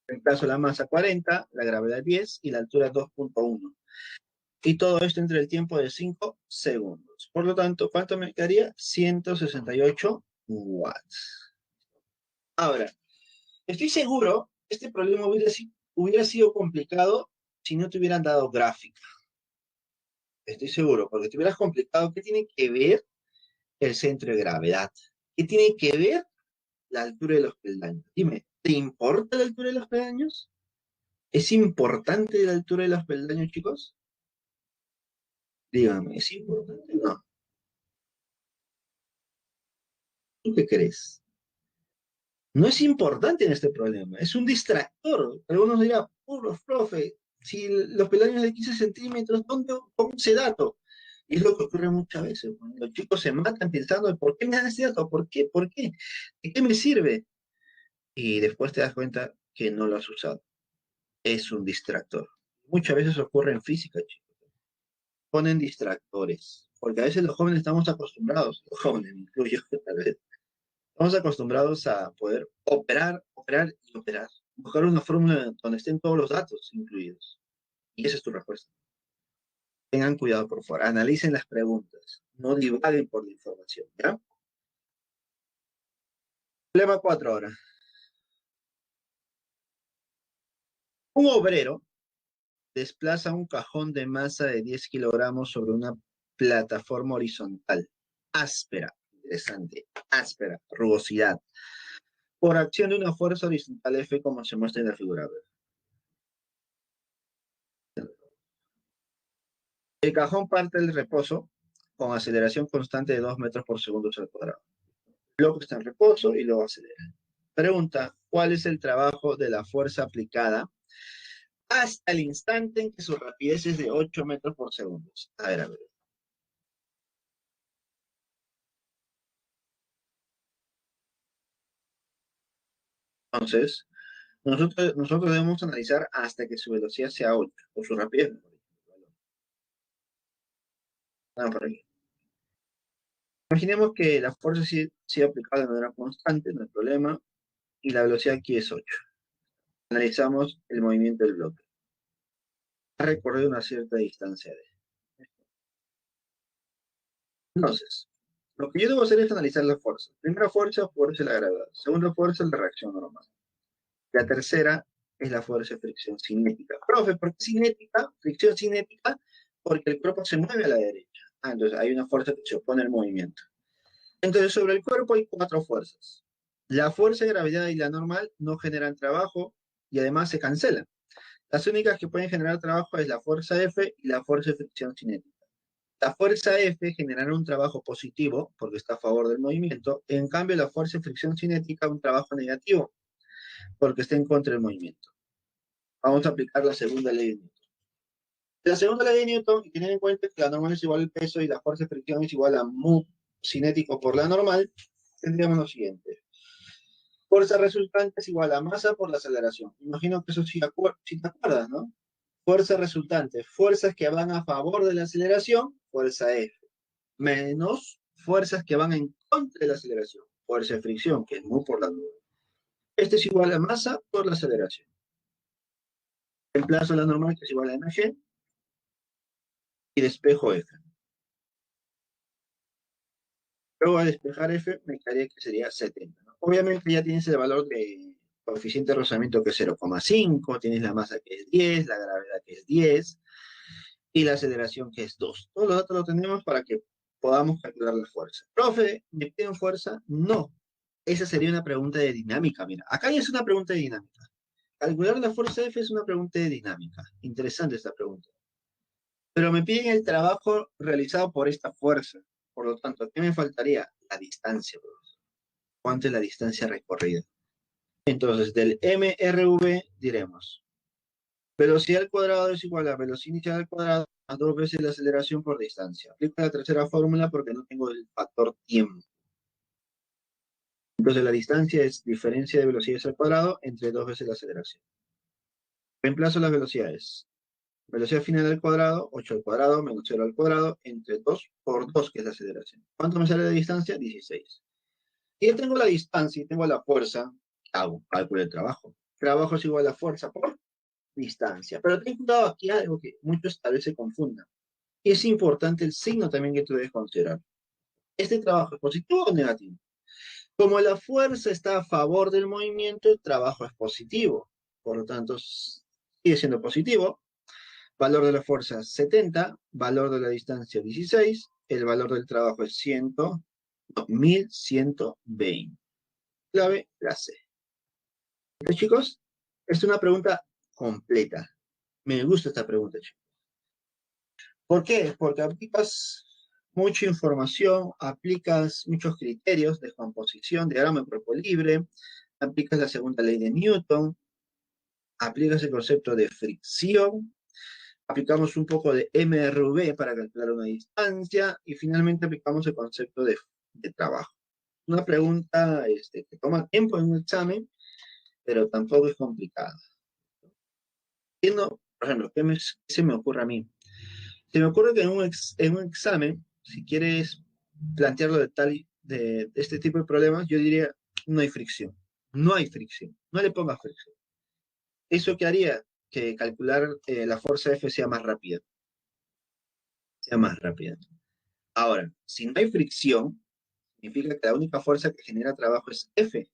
Reemplazo la masa 40, la gravedad 10 y la altura 2,1. Y todo esto entre el tiempo de 5 segundos. Por lo tanto, ¿cuánto me quedaría? 168 watts. Ahora, estoy seguro que este problema hubiera sido complicado si no te hubieran dado gráfica. Estoy seguro, porque te hubieras complicado. ¿Qué tiene que ver el centro de gravedad? ¿Qué tiene que ver la altura de los peldaños? Dime, ¿te importa la altura de los peldaños? ¿Es importante la altura de los peldaños, chicos? Dígame, ¿es importante o no? ¿Tú qué crees? No es importante en este problema, es un distractor. Algunos dirán, profe, si los peldaños de 15 centímetros, ¿dónde pongo ese dato? Y es lo que ocurre muchas veces. Los chicos se matan pensando, ¿por qué me dan ese dato? ¿Por qué? ¿Por qué? ¿De qué me sirve? Y después te das cuenta que no lo has usado. Es un distractor. Muchas veces ocurre en física, chicos. Ponen distractores. Porque a veces los jóvenes estamos acostumbrados, los jóvenes, me incluyo, tal vez, estamos acostumbrados a poder operar, operar y operar. Buscar una fórmula donde estén todos los datos incluidos. Y esa es tu respuesta. Tengan cuidado, por favor. Analicen las preguntas. No divaguen por la información, ¿ya? Problema 4 ahora. Un obrero desplaza un cajón de masa de 10 kilogramos sobre una plataforma horizontal. Áspera, interesante, áspera, rugosidad. Por acción de una fuerza horizontal F como se muestra en la figura. El cajón parte del reposo con aceleración constante de 2 metros por segundo al cuadrado. El bloque está en reposo y luego acelera. Pregunta, ¿cuál es el trabajo de la fuerza aplicada hasta el instante en que su rapidez es de 8 metros por segundo? A ver, a ver. Entonces, nosotros debemos analizar hasta que su velocidad sea 8 o su rapidez, mejor dicho. Por aquí. Imaginemos que la fuerza sí aplicada de manera constante, no hay problema, y la velocidad aquí es 8. Analizamos el movimiento del bloque. Ha recorrido una cierta distancia de. Entonces, lo que yo debo hacer es analizar las fuerzas. Primera fuerza de la gravedad. Segunda fuerza, la reacción normal. La tercera es la fuerza de fricción cinética. Profe, ¿por qué cinética? Fricción cinética, porque el cuerpo se mueve a la derecha. Entonces hay una fuerza que se opone al movimiento. Entonces, sobre el cuerpo hay cuatro fuerzas. La fuerza de gravedad y la normal no generan trabajo y además se cancelan. Las únicas que pueden generar trabajo es la fuerza F y la fuerza de fricción cinética. La fuerza F generará un trabajo positivo porque está a favor del movimiento. En cambio, la fuerza de fricción cinética un trabajo negativo porque está en contra del movimiento. Vamos a aplicar la segunda ley de Newton. La segunda ley de Newton, y tener en cuenta que la normal es igual al peso y la fuerza de fricción es igual a mu cinético por la normal, tendríamos lo siguiente. Fuerza resultante es igual a masa por la aceleración. Imagino que eso sí te acuerdas, ¿no? Fuerza resultante, fuerzas que van a favor de la aceleración, fuerza F, menos fuerzas que van en contra de la aceleración, fuerza de fricción, que es mu por la nube. Este es igual a masa por la aceleración. Reemplazo la normal, que es igual a mg, y despejo F. Luego a despejar F me quedaría que sería 70, ¿no? Obviamente ya tienes el valor de coeficiente de rozamiento que es 0,5, tienes la masa que es 10, la gravedad que es 10 y la aceleración que es 2. Todos los datos los tenemos para que podamos calcular la fuerza. Profe, ¿me piden fuerza? No. Esa sería una pregunta de dinámica. Mira, acá ya es una pregunta de dinámica. Calcular la fuerza F es una pregunta de dinámica. Interesante esta pregunta. Pero me piden el trabajo realizado por esta fuerza. Por lo tanto, ¿qué me faltaría? La distancia, profesor. ¿Cuánto es la distancia recorrida? Entonces, del MRV diremos, velocidad al cuadrado es igual a velocidad inicial al cuadrado a dos veces la aceleración por distancia. Aplico la tercera fórmula porque no tengo el factor tiempo. Entonces, la distancia es diferencia de velocidades al cuadrado entre dos veces la aceleración. Reemplazo las velocidades. Velocidad final al cuadrado, 8 al cuadrado menos 0 al cuadrado, entre 2 por 2, que es la aceleración. ¿Cuánto me sale de distancia? 16. Si yo tengo la distancia y tengo la fuerza, hago cálculo de trabajo. Trabajo es igual a fuerza por distancia. Pero ten cuidado aquí algo que muchos tal vez se confundan. Es importante el signo también que tú debes considerar. ¿Este trabajo es positivo o negativo? Como la fuerza está a favor del movimiento, el trabajo es positivo. Por lo tanto, sigue siendo positivo. Valor de la fuerza 70, valor de la distancia 16, el valor del trabajo es 100, no, 1120. Clave, la C. Entonces, chicos, es una pregunta completa. Me gusta esta pregunta, chicos. ¿Por qué? Porque aplicas mucha información, aplicas muchos criterios de composición, diagrama de cuerpo libre, aplicas la segunda ley de Newton, aplicas el concepto de fricción, aplicamos un poco de MRV para calcular una distancia y finalmente aplicamos el concepto de trabajo. Una pregunta que toma tiempo en un examen, pero tampoco es complicada. Entiendo, por ejemplo, ¿qué se me ocurre a mí? Se me ocurre que en un examen, si quieres plantearlo de este tipo de problemas, yo diría, no hay fricción. No hay fricción. No le pongas fricción. ¿Eso qué haría? Que calcular la fuerza F sea más rápida. Sea más rápida. Ahora, si no hay fricción, significa que la única fuerza que genera trabajo es F.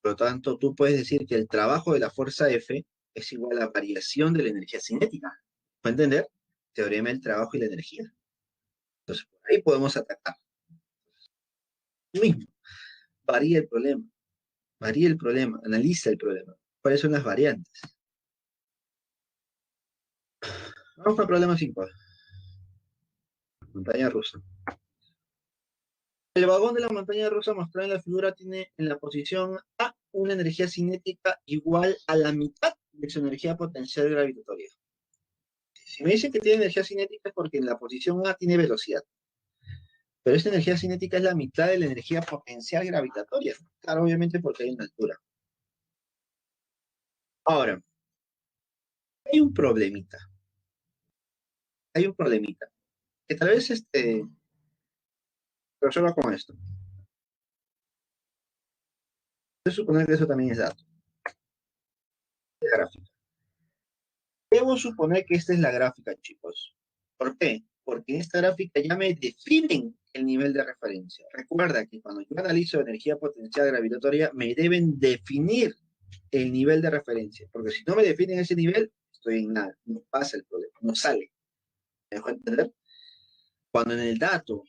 Por lo tanto, tú puedes decir que el trabajo de la fuerza F es igual a la variación de la energía cinética. ¿Puedes entender? Teorema del trabajo y la energía. Entonces, por ahí podemos atacar. Lo mismo, varía el problema, analiza el problema. ¿Cuáles son las variantes? Vamos con el problema 5. Montaña rusa. El vagón de la montaña rusa mostrado en la figura tiene en la posición A una energía cinética igual a la mitad de su energía potencial gravitatoria. Si me dicen que tiene energía cinética es porque en la posición A tiene velocidad, pero esta energía cinética es la mitad de la energía potencial gravitatoria. Claro, obviamente porque hay una altura. Ahora, hay un problemita, que tal vez resuelva con esto. Voy a suponer que eso también es dato. Es gráfica. Debo suponer que esta es la gráfica, chicos. ¿Por qué? Porque en esta gráfica ya me definen el nivel de referencia. Recuerda que cuando yo analizo energía potencial gravitatoria, me deben definir el nivel de referencia. Porque si no me definen ese nivel, estoy en nada. No pasa el problema, no sale. ¿Me dejo entender? Cuando en el dato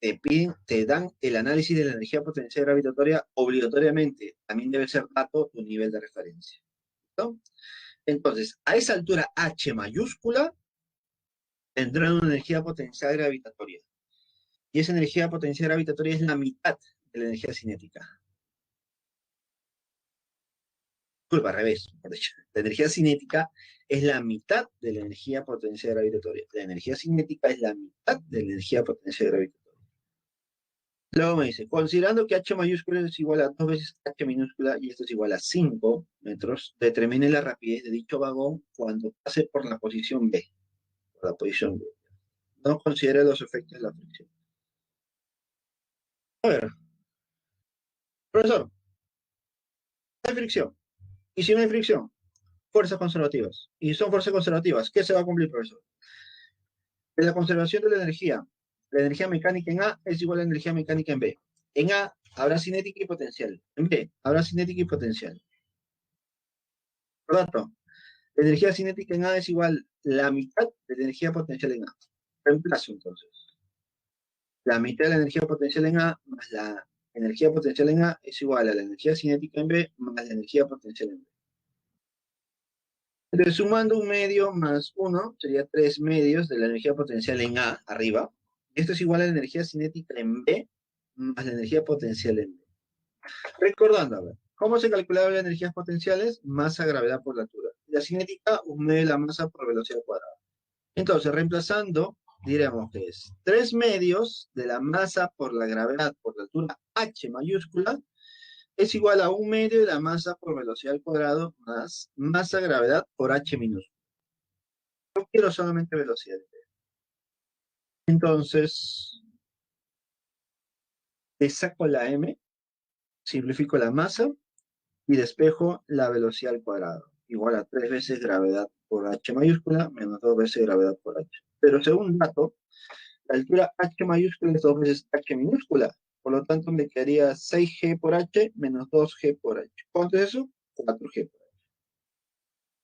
te dan el análisis de la energía potencial gravitatoria, obligatoriamente también debe ser dato tu nivel de referencia. ¿No? Entonces, a esa altura H mayúscula tendrán una energía potencial gravitatoria. Y esa energía potencial gravitatoria es la mitad de la energía cinética. Disculpa, al revés, por dicho. La energía cinética es la mitad de la energía potencial gravitatoria. La energía cinética es la mitad de la energía potencial gravitatoria. Luego me dice, considerando que H mayúscula es igual a 2 veces H minúscula y esto es igual a 5 metros, determine la rapidez de dicho vagón cuando pase por la posición B. Por la posición B. No considere los efectos de la fricción. A ver, profesor, no hay fricción. Y si no hay fricción, fuerzas conservativas. Y son fuerzas conservativas. ¿Qué se va a cumplir, profesor? En la conservación de la energía mecánica en A es igual a la energía mecánica en B. En A habrá cinética y potencial. En B habrá cinética y potencial. Por lo tanto, la energía cinética en A es igual a la mitad de la energía potencial en A. Reemplazo entonces. La mitad de la energía potencial en A más la energía potencial en A es igual a la energía cinética en B más la energía potencial en B. Entonces, sumando un medio más uno, sería 3 medios de la energía potencial en A, arriba. Esto es igual a la energía cinética en B más la energía potencial en B. Recordando, a ver, ¿cómo se calculaba las energías potenciales? Masa, gravedad por la altura. La cinética, un medio de la masa por velocidad cuadrada. Entonces, reemplazando, diremos que es 3 medios de la masa por la gravedad por la altura h mayúscula es igual a un medio de la masa por velocidad al cuadrado más masa gravedad por h minúscula. Yo quiero solamente velocidad. Entonces, le saco la m, simplifico la masa y despejo la velocidad al cuadrado. Igual a 3 veces gravedad por h mayúscula menos 2 veces gravedad por h. Pero según dato, la altura h mayúscula es 2 veces h minúscula. Por lo tanto, me quedaría 6g por h menos 2g por h. ¿Cuánto es eso? 4g por h.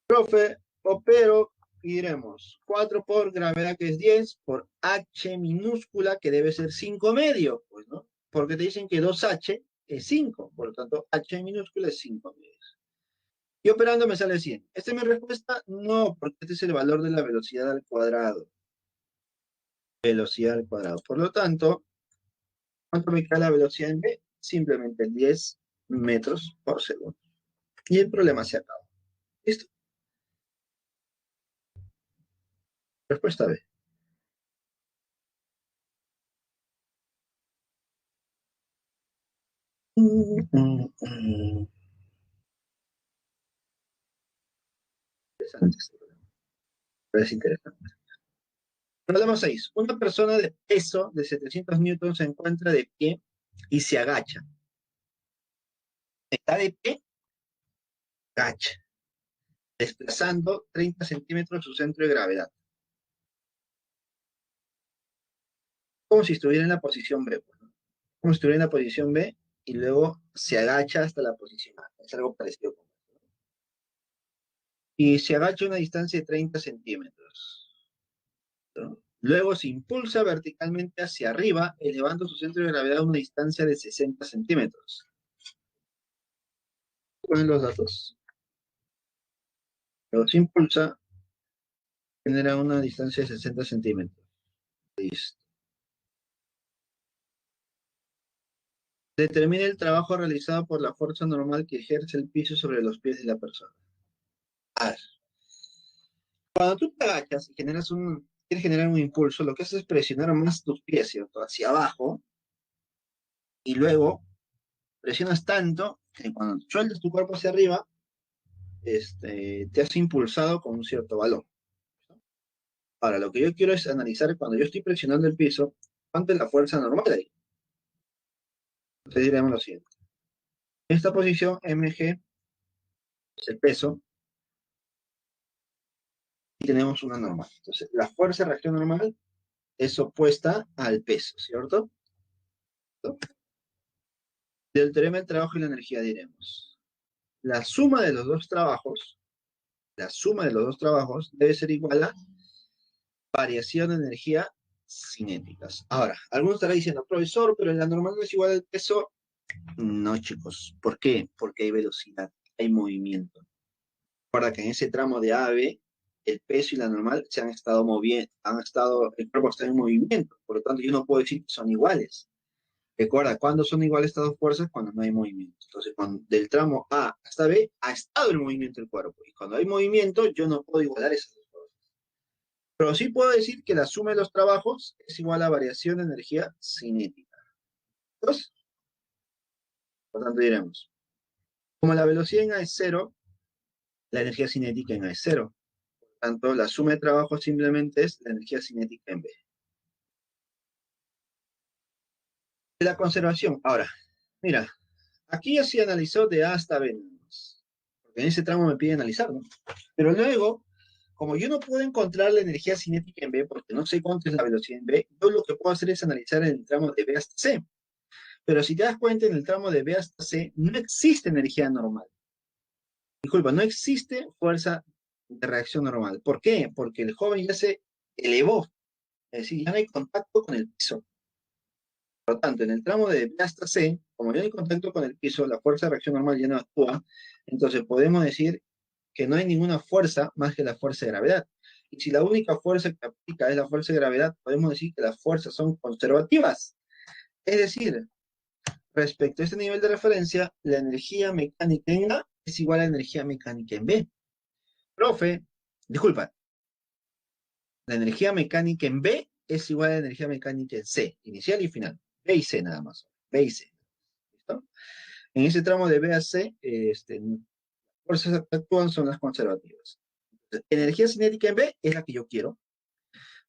Profe, opero y diremos 4 por gravedad que es 10 por h minúscula que debe ser 5 medio. Pues, ¿no? Porque te dicen que 2h es 5. Por lo tanto, h minúscula es 5 medios. Y operando me sale 100. ¿Esta es mi respuesta? No, porque este es el valor de la velocidad al cuadrado. Velocidad al cuadrado. Por lo tanto, ¿cuánto me cae la velocidad en B? Simplemente 10 metros por segundo. Y el problema se acaba. ¿Listo? Respuesta B. Interesante este problema. Es interesante. Problema 6. Una persona de peso de 700 newtons se encuentra de pie y se agacha. Está de pie, agacha, desplazando 30 centímetros su centro de gravedad. Como si estuviera en la posición B. Pues, ¿no? Como si estuviera en la posición B y luego se agacha hasta la posición A. Es algo parecido con esto. Y se agacha a una distancia de 30 centímetros. ¿No? Luego se impulsa verticalmente hacia arriba, elevando su centro de gravedad a una distancia de 60 centímetros. Ponen los datos. Luego se impulsa, genera una distancia de 60 centímetros. Listo. Determina el trabajo realizado por la fuerza normal que ejerce el piso sobre los pies de la persona. A ver, cuando tú te agachas y quieres generar un impulso, lo que haces es presionar más tus pies, ¿cierto? Hacia abajo, y luego presionas tanto que cuando sueltas tu cuerpo hacia arriba, te has impulsado con un cierto valor. Ahora, lo que yo quiero es analizar cuando yo estoy presionando el piso, ¿cuánto es la fuerza normal ahí? Entonces diremos lo siguiente. En esta posición, mg es el peso y tenemos una normal. Entonces, la fuerza de reacción normal es opuesta al peso, ¿cierto? Del teorema del trabajo y la energía diremos. La suma de los dos trabajos, la suma de los dos trabajos debe ser igual a variación de energía cinéticas. Ahora, algunos estarán diciendo, profesor, pero la normal no es igual al peso. No, chicos. ¿Por qué? Porque hay velocidad, hay movimiento. Recuerda que en ese tramo de A a B, el peso y la normal se han estado moviendo, el cuerpo está en movimiento. Por lo tanto, yo no puedo decir que son iguales. Recuerda, ¿cuándo son iguales estas dos fuerzas? Cuando no hay movimiento. Entonces, del tramo A hasta B ha estado el movimiento del cuerpo. Y cuando hay movimiento, yo no puedo igualar esas dos fuerzas. Pero sí puedo decir que la suma de los trabajos es igual a variación de energía cinética. Entonces, por tanto, diremos, como la velocidad en A es cero, la energía cinética en A es cero. Por tanto, la suma de trabajo simplemente es la energía cinética en B. La conservación. Ahora, mira, aquí ya se analizó de A hasta B, porque en ese tramo me pide analizar, ¿no? Pero luego, como yo no puedo encontrar la energía cinética en B, porque no sé cuánto es la velocidad en B, yo lo que puedo hacer es analizar en el tramo de B hasta C. Pero si te das cuenta, en el tramo de B hasta C no existe energía normal. Disculpa, no existe fuerza de reacción normal. ¿Por qué? Porque el joven ya se elevó, es decir, ya no hay contacto con el piso. Por lo tanto, en el tramo de B hasta C, como ya no hay contacto con el piso, la fuerza de reacción normal ya no actúa, entonces podemos decir que no hay ninguna fuerza más que la fuerza de gravedad. Y si la única fuerza que aplica es la fuerza de gravedad, podemos decir que las fuerzas son conservativas. Es decir, respecto a este nivel de referencia, la energía mecánica en A es igual a la energía mecánica en B. Profe, disculpa, la energía mecánica en B es igual a la energía mecánica en C, inicial y final. B y C nada más. B y C. ¿Listo? En ese tramo de B a C, fuerzas que actúan son las conservativas. Entonces, energía cinética en B es la que yo quiero.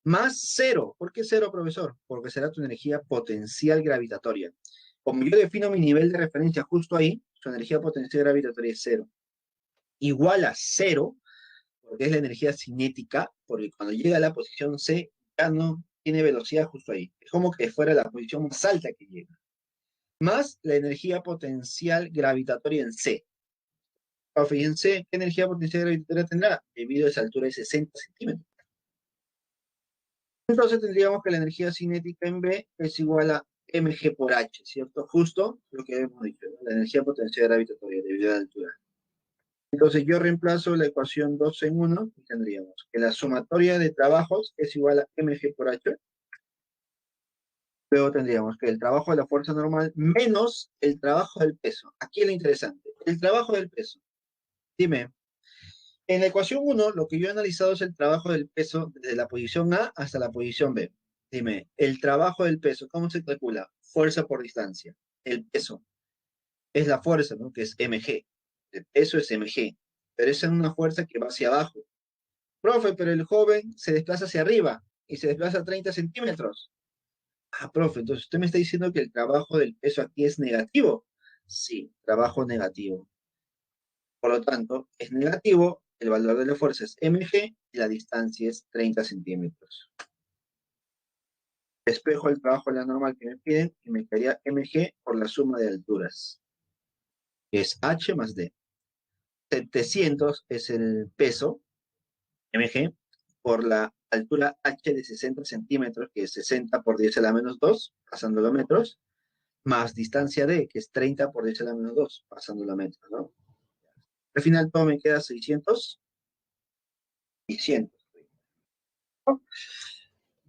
Más cero. ¿Por qué cero, profesor? Porque será tu energía potencial gravitatoria. Como yo defino mi nivel de referencia justo ahí, su energía potencial gravitatoria es cero. Igual a cero, porque es la energía cinética, porque cuando llega a la posición C, ya no tiene velocidad justo ahí. Es como que fuera la posición más alta que llega. Más la energía potencial gravitatoria en C. Fíjense qué energía potencial gravitatoria tendrá, debido a esa altura de 60 centímetros. Entonces tendríamos que la energía cinética en B es igual a mg por h, ¿cierto? Justo lo que hemos dicho, ¿no? La energía potencial gravitatoria debido a la altura. Entonces yo reemplazo la ecuación 2 en 1 y tendríamos que la sumatoria de trabajos es igual a mg por h. Luego tendríamos que el trabajo de la fuerza normal menos el trabajo del peso. Aquí es lo interesante. El trabajo del peso. Dime, en la ecuación 1, lo que yo he analizado es el trabajo del peso desde la posición A hasta la posición B. Dime, el trabajo del peso, ¿cómo se calcula? Fuerza por distancia. El peso es la fuerza, ¿no? Que es mg. El peso es mg. Pero esa es una fuerza que va hacia abajo. Profe, pero el joven se desplaza hacia arriba y se desplaza 30 centímetros. Ah, profe, entonces usted me está diciendo que el trabajo del peso aquí es negativo. Sí, trabajo negativo. Por lo tanto, es negativo, el valor de la fuerza es mg y la distancia es 30 centímetros. Despejo el trabajo de la normal que me piden y me quedaría mg por la suma de alturas, que es h más d. 700 es el peso, mg, por la altura h de 60 centímetros, que es 60 por 10 a la menos 2, pasándolo a metros, más distancia d, que es 30 por 10 a la menos 2, pasándolo a metros, ¿no? Al final todo me queda 600, 600. ¿No?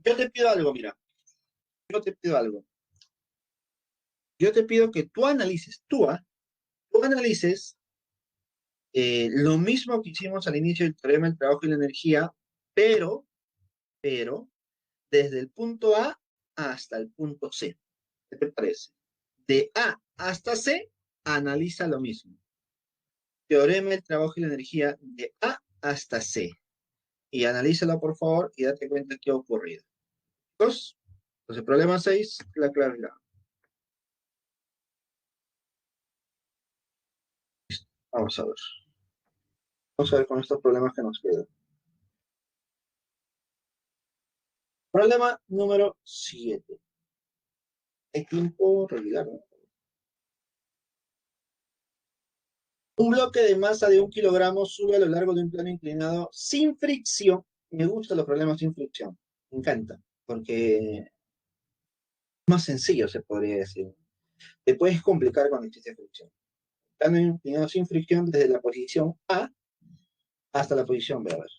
Yo te pido algo, mira, yo te pido algo. Yo te pido que tú analices, tú analices lo mismo que hicimos al inicio del teorema del trabajo y la energía, pero, desde el punto A hasta el punto C. ¿Qué te parece? De A hasta C, analiza lo mismo. Teorema del trabajo y la energía de A hasta C. Y analízalo, por favor, y date cuenta qué ha ocurrido. Dos. Entonces, problema 6, la claridad. Vamos a ver. Vamos a ver con estos problemas que nos quedan. Problema número 7. Hay tiempo regular, ¿no? Un bloque de masa de 1 kilogramo sube a lo largo de un plano inclinado sin fricción. Me gustan los problemas sin fricción. Me encanta, porque es más sencillo, se podría decir. Te puedes complicar cuando existe fricción. Plano inclinado sin fricción desde la posición A hasta la posición B. A ver.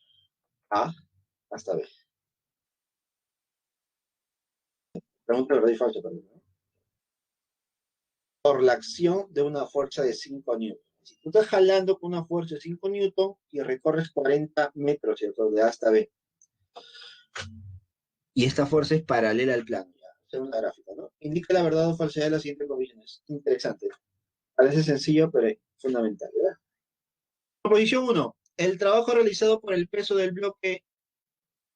A hasta B. Pregunta verdad y falso, perdón, ¿no? Por la acción de una fuerza de 5 newtons. Si tú estás jalando con una fuerza de 5 newtons y recorres 40 metros, ¿cierto? De A hasta B, y esta fuerza es paralela al plano, ya, según la gráfica, ¿no? Indica la verdad o falsedad de las siguientes condiciones. Interesante. Parece sencillo, pero es fundamental, ¿verdad? Proposición 1. El trabajo realizado por el peso del bloque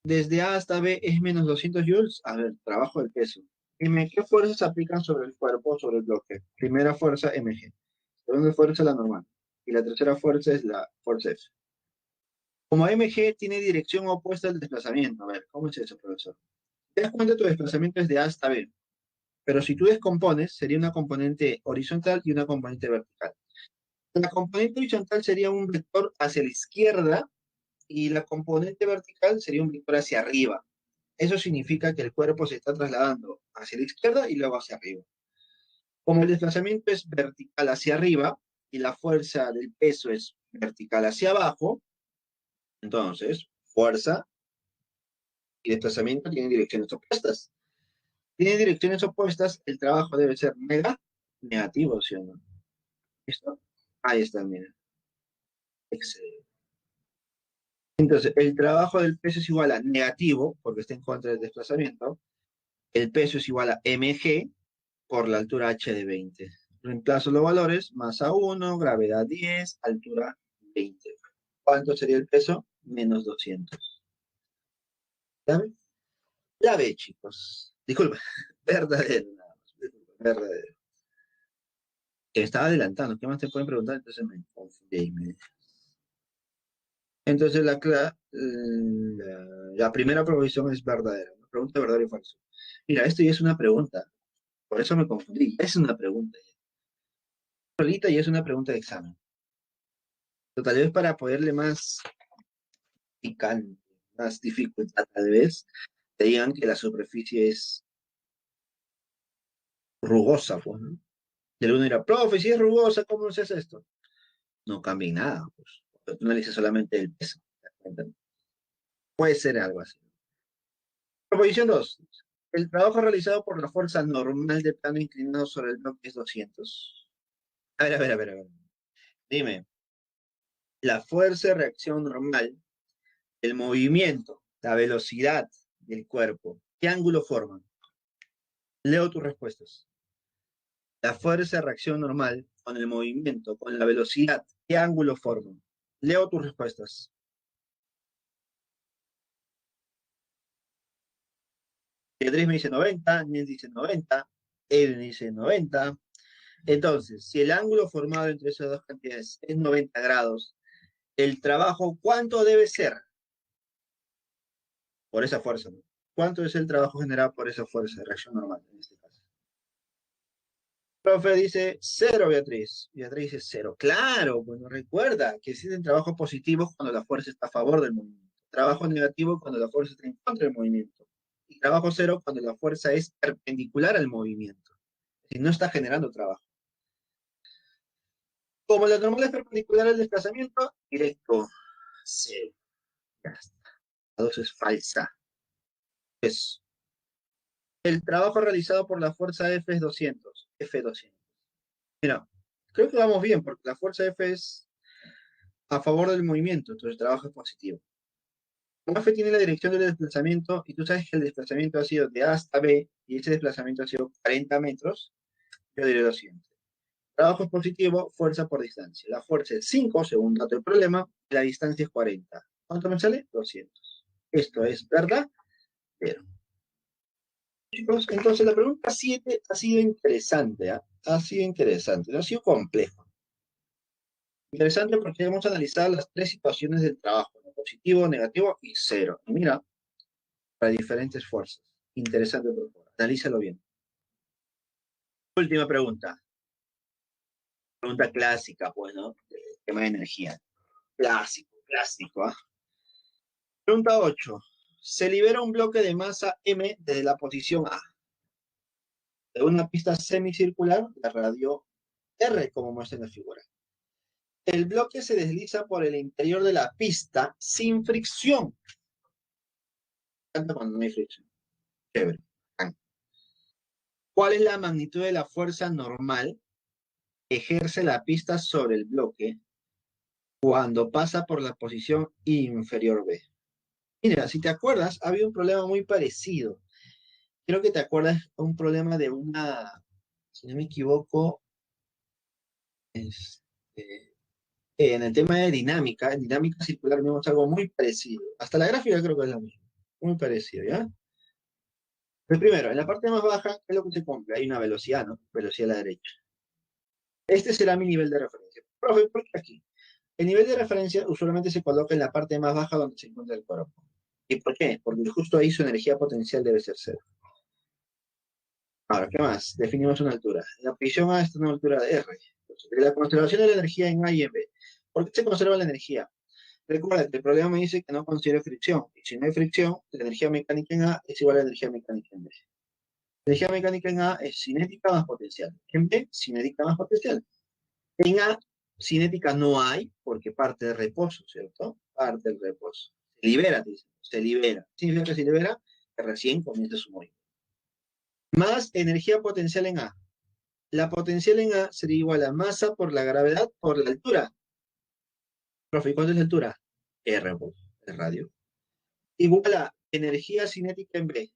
desde A hasta B es menos 200 joules. A ver, trabajo del peso. Dime, ¿qué fuerzas se aplican sobre el cuerpo o sobre el bloque? Primera fuerza, mg. Segunda fuerza, la normal. Y la tercera fuerza es la fuerza F. Como mg tiene dirección opuesta al desplazamiento. A ver, ¿cómo es eso, profesor? Te das cuenta que tu desplazamiento es de A hasta B. Pero si tú descompones, sería una componente horizontal y una componente vertical. La componente horizontal sería un vector hacia la izquierda y la componente vertical sería un vector hacia arriba. Eso significa que el cuerpo se está trasladando hacia la izquierda y luego hacia arriba. Como el desplazamiento es vertical hacia arriba y la fuerza del peso es vertical hacia abajo, entonces fuerza y desplazamiento tienen direcciones opuestas. Tienen direcciones opuestas, el trabajo debe ser negativo, ¿sí o no? ¿Listo? Ahí está, mira. Excelente. Entonces, el trabajo del peso es igual a negativo, porque está en contra del desplazamiento. El peso es igual a mg por la altura h de 20. Reemplazo los valores, masa 1, gravedad 10, altura 20. ¿Cuánto sería el peso? Menos 200. ¿Saben? La B, chicos. Disculpa, verdadero. Nada más. Disculpa, verdadero. Que estaba adelantando. ¿Qué más te pueden preguntar? Entonces me confundí. Entonces la primera proposición es verdadera. Me pregunta verdadero y falso. Mira, esto ya es una pregunta. Por eso me confundí. Es una pregunta. Solita y es una pregunta de examen. Pero tal vez para ponerle más picante, más dificultad, tal vez te digan que la superficie es rugosa, pues, ¿no? Y el uno dirá, profe, si es rugosa, ¿cómo no se hace esto? No cambia en nada, pues. Porque tú analizas solamente el peso. ¿Te das cuenta? Puede ser algo así. Proposición 2. El trabajo realizado por la fuerza normal de plano inclinado sobre el bloque es 200. A ver. Dime, la fuerza de reacción normal, el movimiento, la velocidad del cuerpo, ¿qué ángulo forman? Leo tus respuestas. La fuerza de reacción normal con el movimiento, con la velocidad, ¿qué ángulo forman? Leo tus respuestas. Beatriz me dice 90, Nils dice 90, Edwin dice 90. Entonces, si el ángulo formado entre esas dos cantidades es 90 grados, el trabajo, ¿cuánto debe ser? Por esa fuerza, ¿no? ¿Cuánto es el trabajo generado por esa fuerza de reacción normal en este caso? Profe dice cero, Beatriz. Beatriz dice cero. Claro, bueno, recuerda que existen trabajos positivos cuando la fuerza está a favor del movimiento. Trabajo negativo cuando la fuerza está en contra del movimiento. Y trabajo cero cuando la fuerza es perpendicular al movimiento. Es decir, no está generando trabajo. Como la normal es perpendicular al desplazamiento, directo, cero. Ya está. La dos es falsa. Es el trabajo realizado por la fuerza F es 200. F200. Mira, creo que vamos bien, porque la fuerza F es a favor del movimiento, entonces el trabajo es positivo. Como F tiene la dirección del desplazamiento, y tú sabes que el desplazamiento ha sido de A hasta B, y ese desplazamiento ha sido 40 metros, yo diré lo siguiente. Trabajo es positivo, fuerza por distancia. La fuerza es 5, según dato del problema, y la distancia es 40. ¿Cuánto me sale? 200. Esto es verdad, pero. Chicos, entonces la pregunta 7 ha sido interesante, ¿ah? Ha sido interesante, no ha sido complejo. Interesante porque hemos analizado las tres situaciones del trabajo, ¿no? Positivo, negativo y cero. Y mira, para diferentes fuerzas. Interesante, por favor. Analízalo bien. Última pregunta. Pregunta clásica, pues, ¿no? Tema de energía. Clásico, clásico, ¿ah? Pregunta 8. Se libera un bloque de masa M desde la posición A de una pista semicircular de radio R, como muestra en la figura. El bloque se desliza por el interior de la pista sin fricción. Cuando no hay fricción. Chévere. ¿Cuál es la magnitud de la fuerza normal que ejerce la pista sobre el bloque cuando pasa por la posición inferior B? Mira, si te acuerdas, había un problema muy parecido. Creo que te acuerdas un problema de una, si no me equivoco, este, en el tema de dinámica, en dinámica circular vimos algo muy parecido. Hasta la gráfica creo que es la misma. Muy parecido, ¿ya? Pues primero, en la parte más baja, ¿qué es lo que se cumple? Hay una velocidad, ¿no? Velocidad a la derecha. Este será mi nivel de referencia. Profe, ¿por qué aquí? El nivel de referencia usualmente se coloca en la parte más baja donde se encuentra el cuerpo. ¿Y por qué? Porque justo ahí su energía potencial debe ser cero. Ahora, ¿qué más? Definimos una altura. La posición A está en una altura de R. Entonces, la conservación de la energía en A y en B. ¿Por qué se conserva la energía? Recuerda que el problema me dice que no considero fricción. Y si no hay fricción, la energía mecánica en A es igual a la energía mecánica en B. La energía mecánica en A es cinética más potencial. En B, cinética más potencial. En A, cinética no hay, porque parte del reposo, ¿cierto? Parte del reposo. Se libera, dice. Se libera. ¿Qué significa que se libera? Que recién comienza su movimiento. Más energía potencial en A. La potencial en A sería igual a masa por la gravedad por la altura. Profe, ¿cuánto es la altura? R, pues, el radio. Igual a energía cinética en B.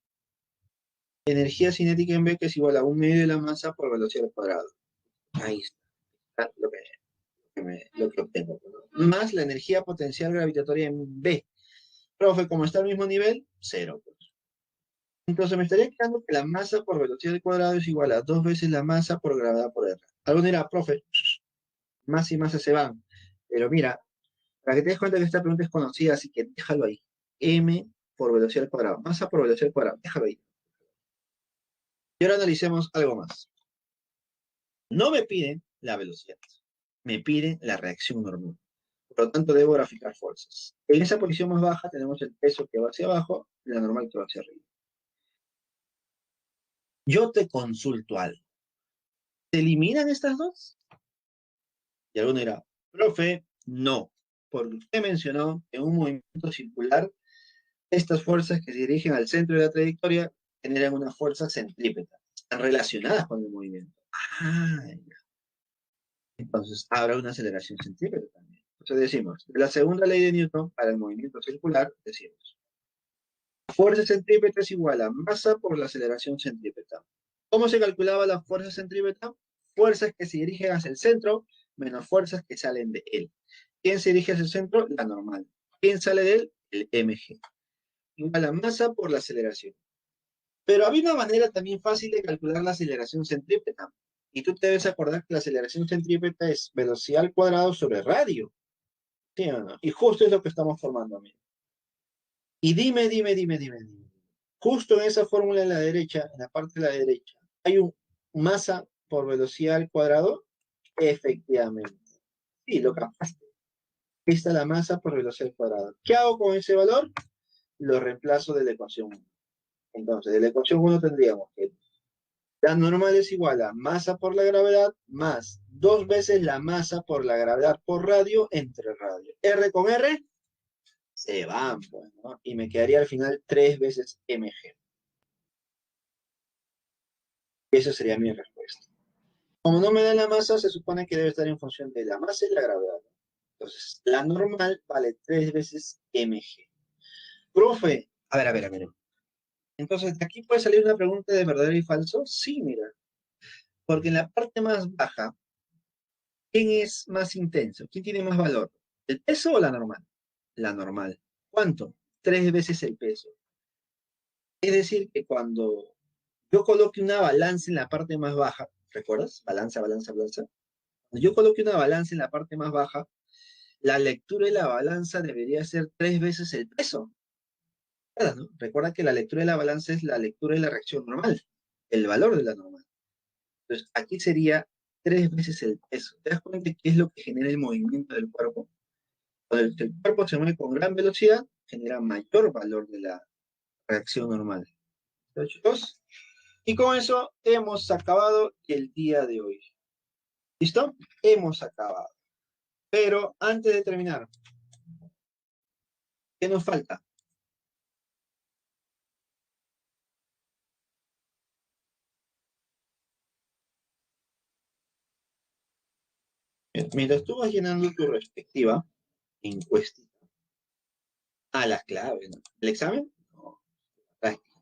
Energía cinética en B que es igual a un medio de la masa por velocidad al cuadrado. Ahí está lo que obtengo, ¿no? Más la energía potencial gravitatoria en B. Profe, como está al mismo nivel, cero, pues. Entonces me estaría quedando que la masa por velocidad al cuadrado es igual a 2 veces la masa por gravedad por R. Alguno dirá, profe, más y masa se van. Pero mira, para que te des cuenta que esta pregunta es conocida, así que déjalo ahí. M por velocidad al cuadrado. Masa por velocidad al cuadrado. Déjalo ahí. Y ahora analicemos algo más. No me piden la velocidad. Me piden la reacción normal. Por lo tanto, debo graficar fuerzas. En esa posición más baja tenemos el peso que va hacia abajo y la normal que va hacia arriba. Yo te consulto algo. ¿Se eliminan estas dos? Y alguno dirá, profe, no. Porque usted mencionó que en un movimiento circular, estas fuerzas que se dirigen al centro de la trayectoria generan una fuerza centrípeta. Están relacionadas con el movimiento. Ah, ya. Entonces habrá una aceleración centrípeta también. Entonces decimos, de la segunda ley de Newton para el movimiento circular, decimos, fuerza centrípeta es igual a masa por la aceleración centrípeta. ¿Cómo se calculaba la fuerza centrípeta? Fuerzas que se dirigen hacia el centro menos fuerzas que salen de él. ¿Quién se dirige hacia el centro? La normal. ¿Quién sale de él? El mg. Igual a masa por la aceleración. Pero había una manera también fácil de calcular la aceleración centrípeta. Y tú te debes acordar que la aceleración centrípeta es velocidad al cuadrado sobre radio. ¿Sí o no? Y justo es lo que estamos formando, amigo. Y dime. Justo en esa fórmula en la derecha, en la parte de la derecha, hay un masa por velocidad al cuadrado. Efectivamente. Sí, lo captaste. Aquí está la masa por velocidad al cuadrado. ¿Qué hago con ese valor? Lo reemplazo de la ecuación 1. Entonces, de la ecuación 1 tendríamos que la normal es igual a masa por la gravedad más 2 veces la masa por la gravedad por radio entre radio. R con R se van, pues, ¿no? Y me quedaría al final 3 veces mg. Esa sería mi respuesta. Como no me da la masa, se supone que debe estar en función de la masa y la gravedad. Entonces, la normal vale 3 veces mg. Profe, a ver. Entonces, ¿de aquí puede salir una pregunta de verdadero y falso? Sí, mira. Porque en la parte más baja, ¿quién es más intenso? ¿Quién tiene más valor? ¿El peso o la normal? La normal. ¿Cuánto? 3 veces el peso. Es decir, que cuando yo coloque una balanza en la parte más baja, ¿recuerdas? Balanza. Cuando yo coloque una balanza en la parte más baja, la lectura de la balanza debería ser 3 veces el peso. ¿Recuerdas, no? Recuerda que la lectura de la balanza es la lectura de la reacción normal, el valor de la normal. Entonces, aquí sería 3 veces el peso. ¿Te das cuenta de qué es lo que genera el movimiento del cuerpo? Cuando el cuerpo se mueve con gran velocidad, genera mayor valor de la reacción normal. ¿Listo, chicos? Y con eso hemos acabado el día de hoy. ¿Listo? Hemos acabado. Pero antes de terminar, ¿qué nos falta? Mientras tú vas llenando tu respectiva encuesta. Ah, las claves, ¿no? ¿El examen? No, práctica.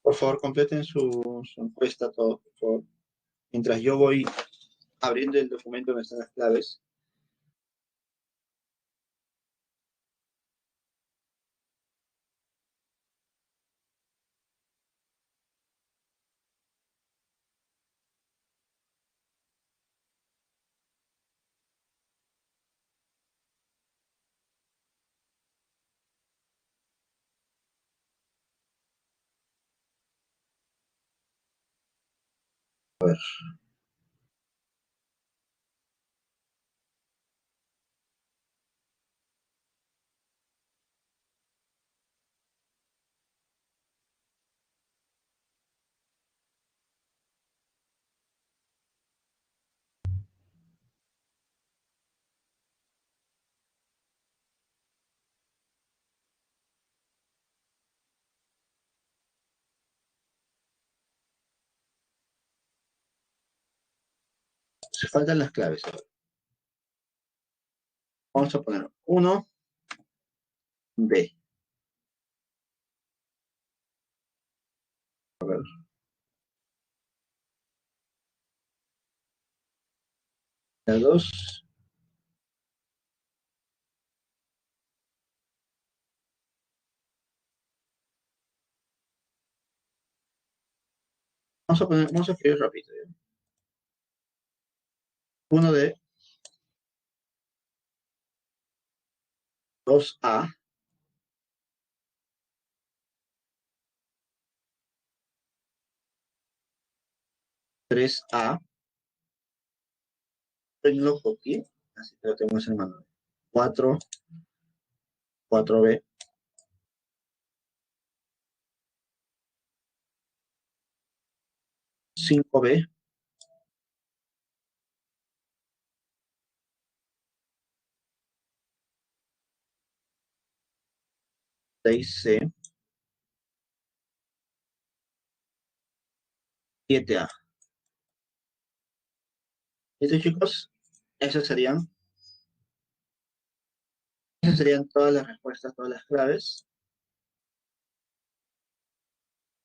Por favor, completen su encuesta todo, por favor. Mientras yo voy abriendo el documento donde están las claves. A ver, se faltan las claves. A ver. Vamos a poner 1B. A ver, la 2. Vamos a escribir rápido. ¿Ya? 1D, 2A, 3A, lo copié, así que lo tenemos en mano. 4, 4B, 5B, 6C, 7A. ¿Listo, chicos? Esas serían, esas serían todas las respuestas, todas las claves.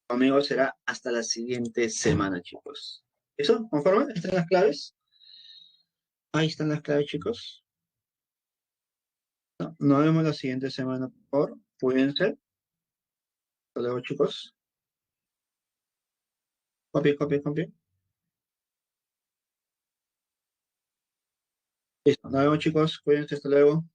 Conmigo será hasta la siguiente semana, chicos. ¿Eso? ¿Conforme? ¿Ahí están las claves? Ahí están las claves, chicos. Nos vemos la siguiente semana, por favor. Cuídense. Hasta luego, chicos. Copia. Listo. Nos vemos, chicos. Cuídense. Hasta luego.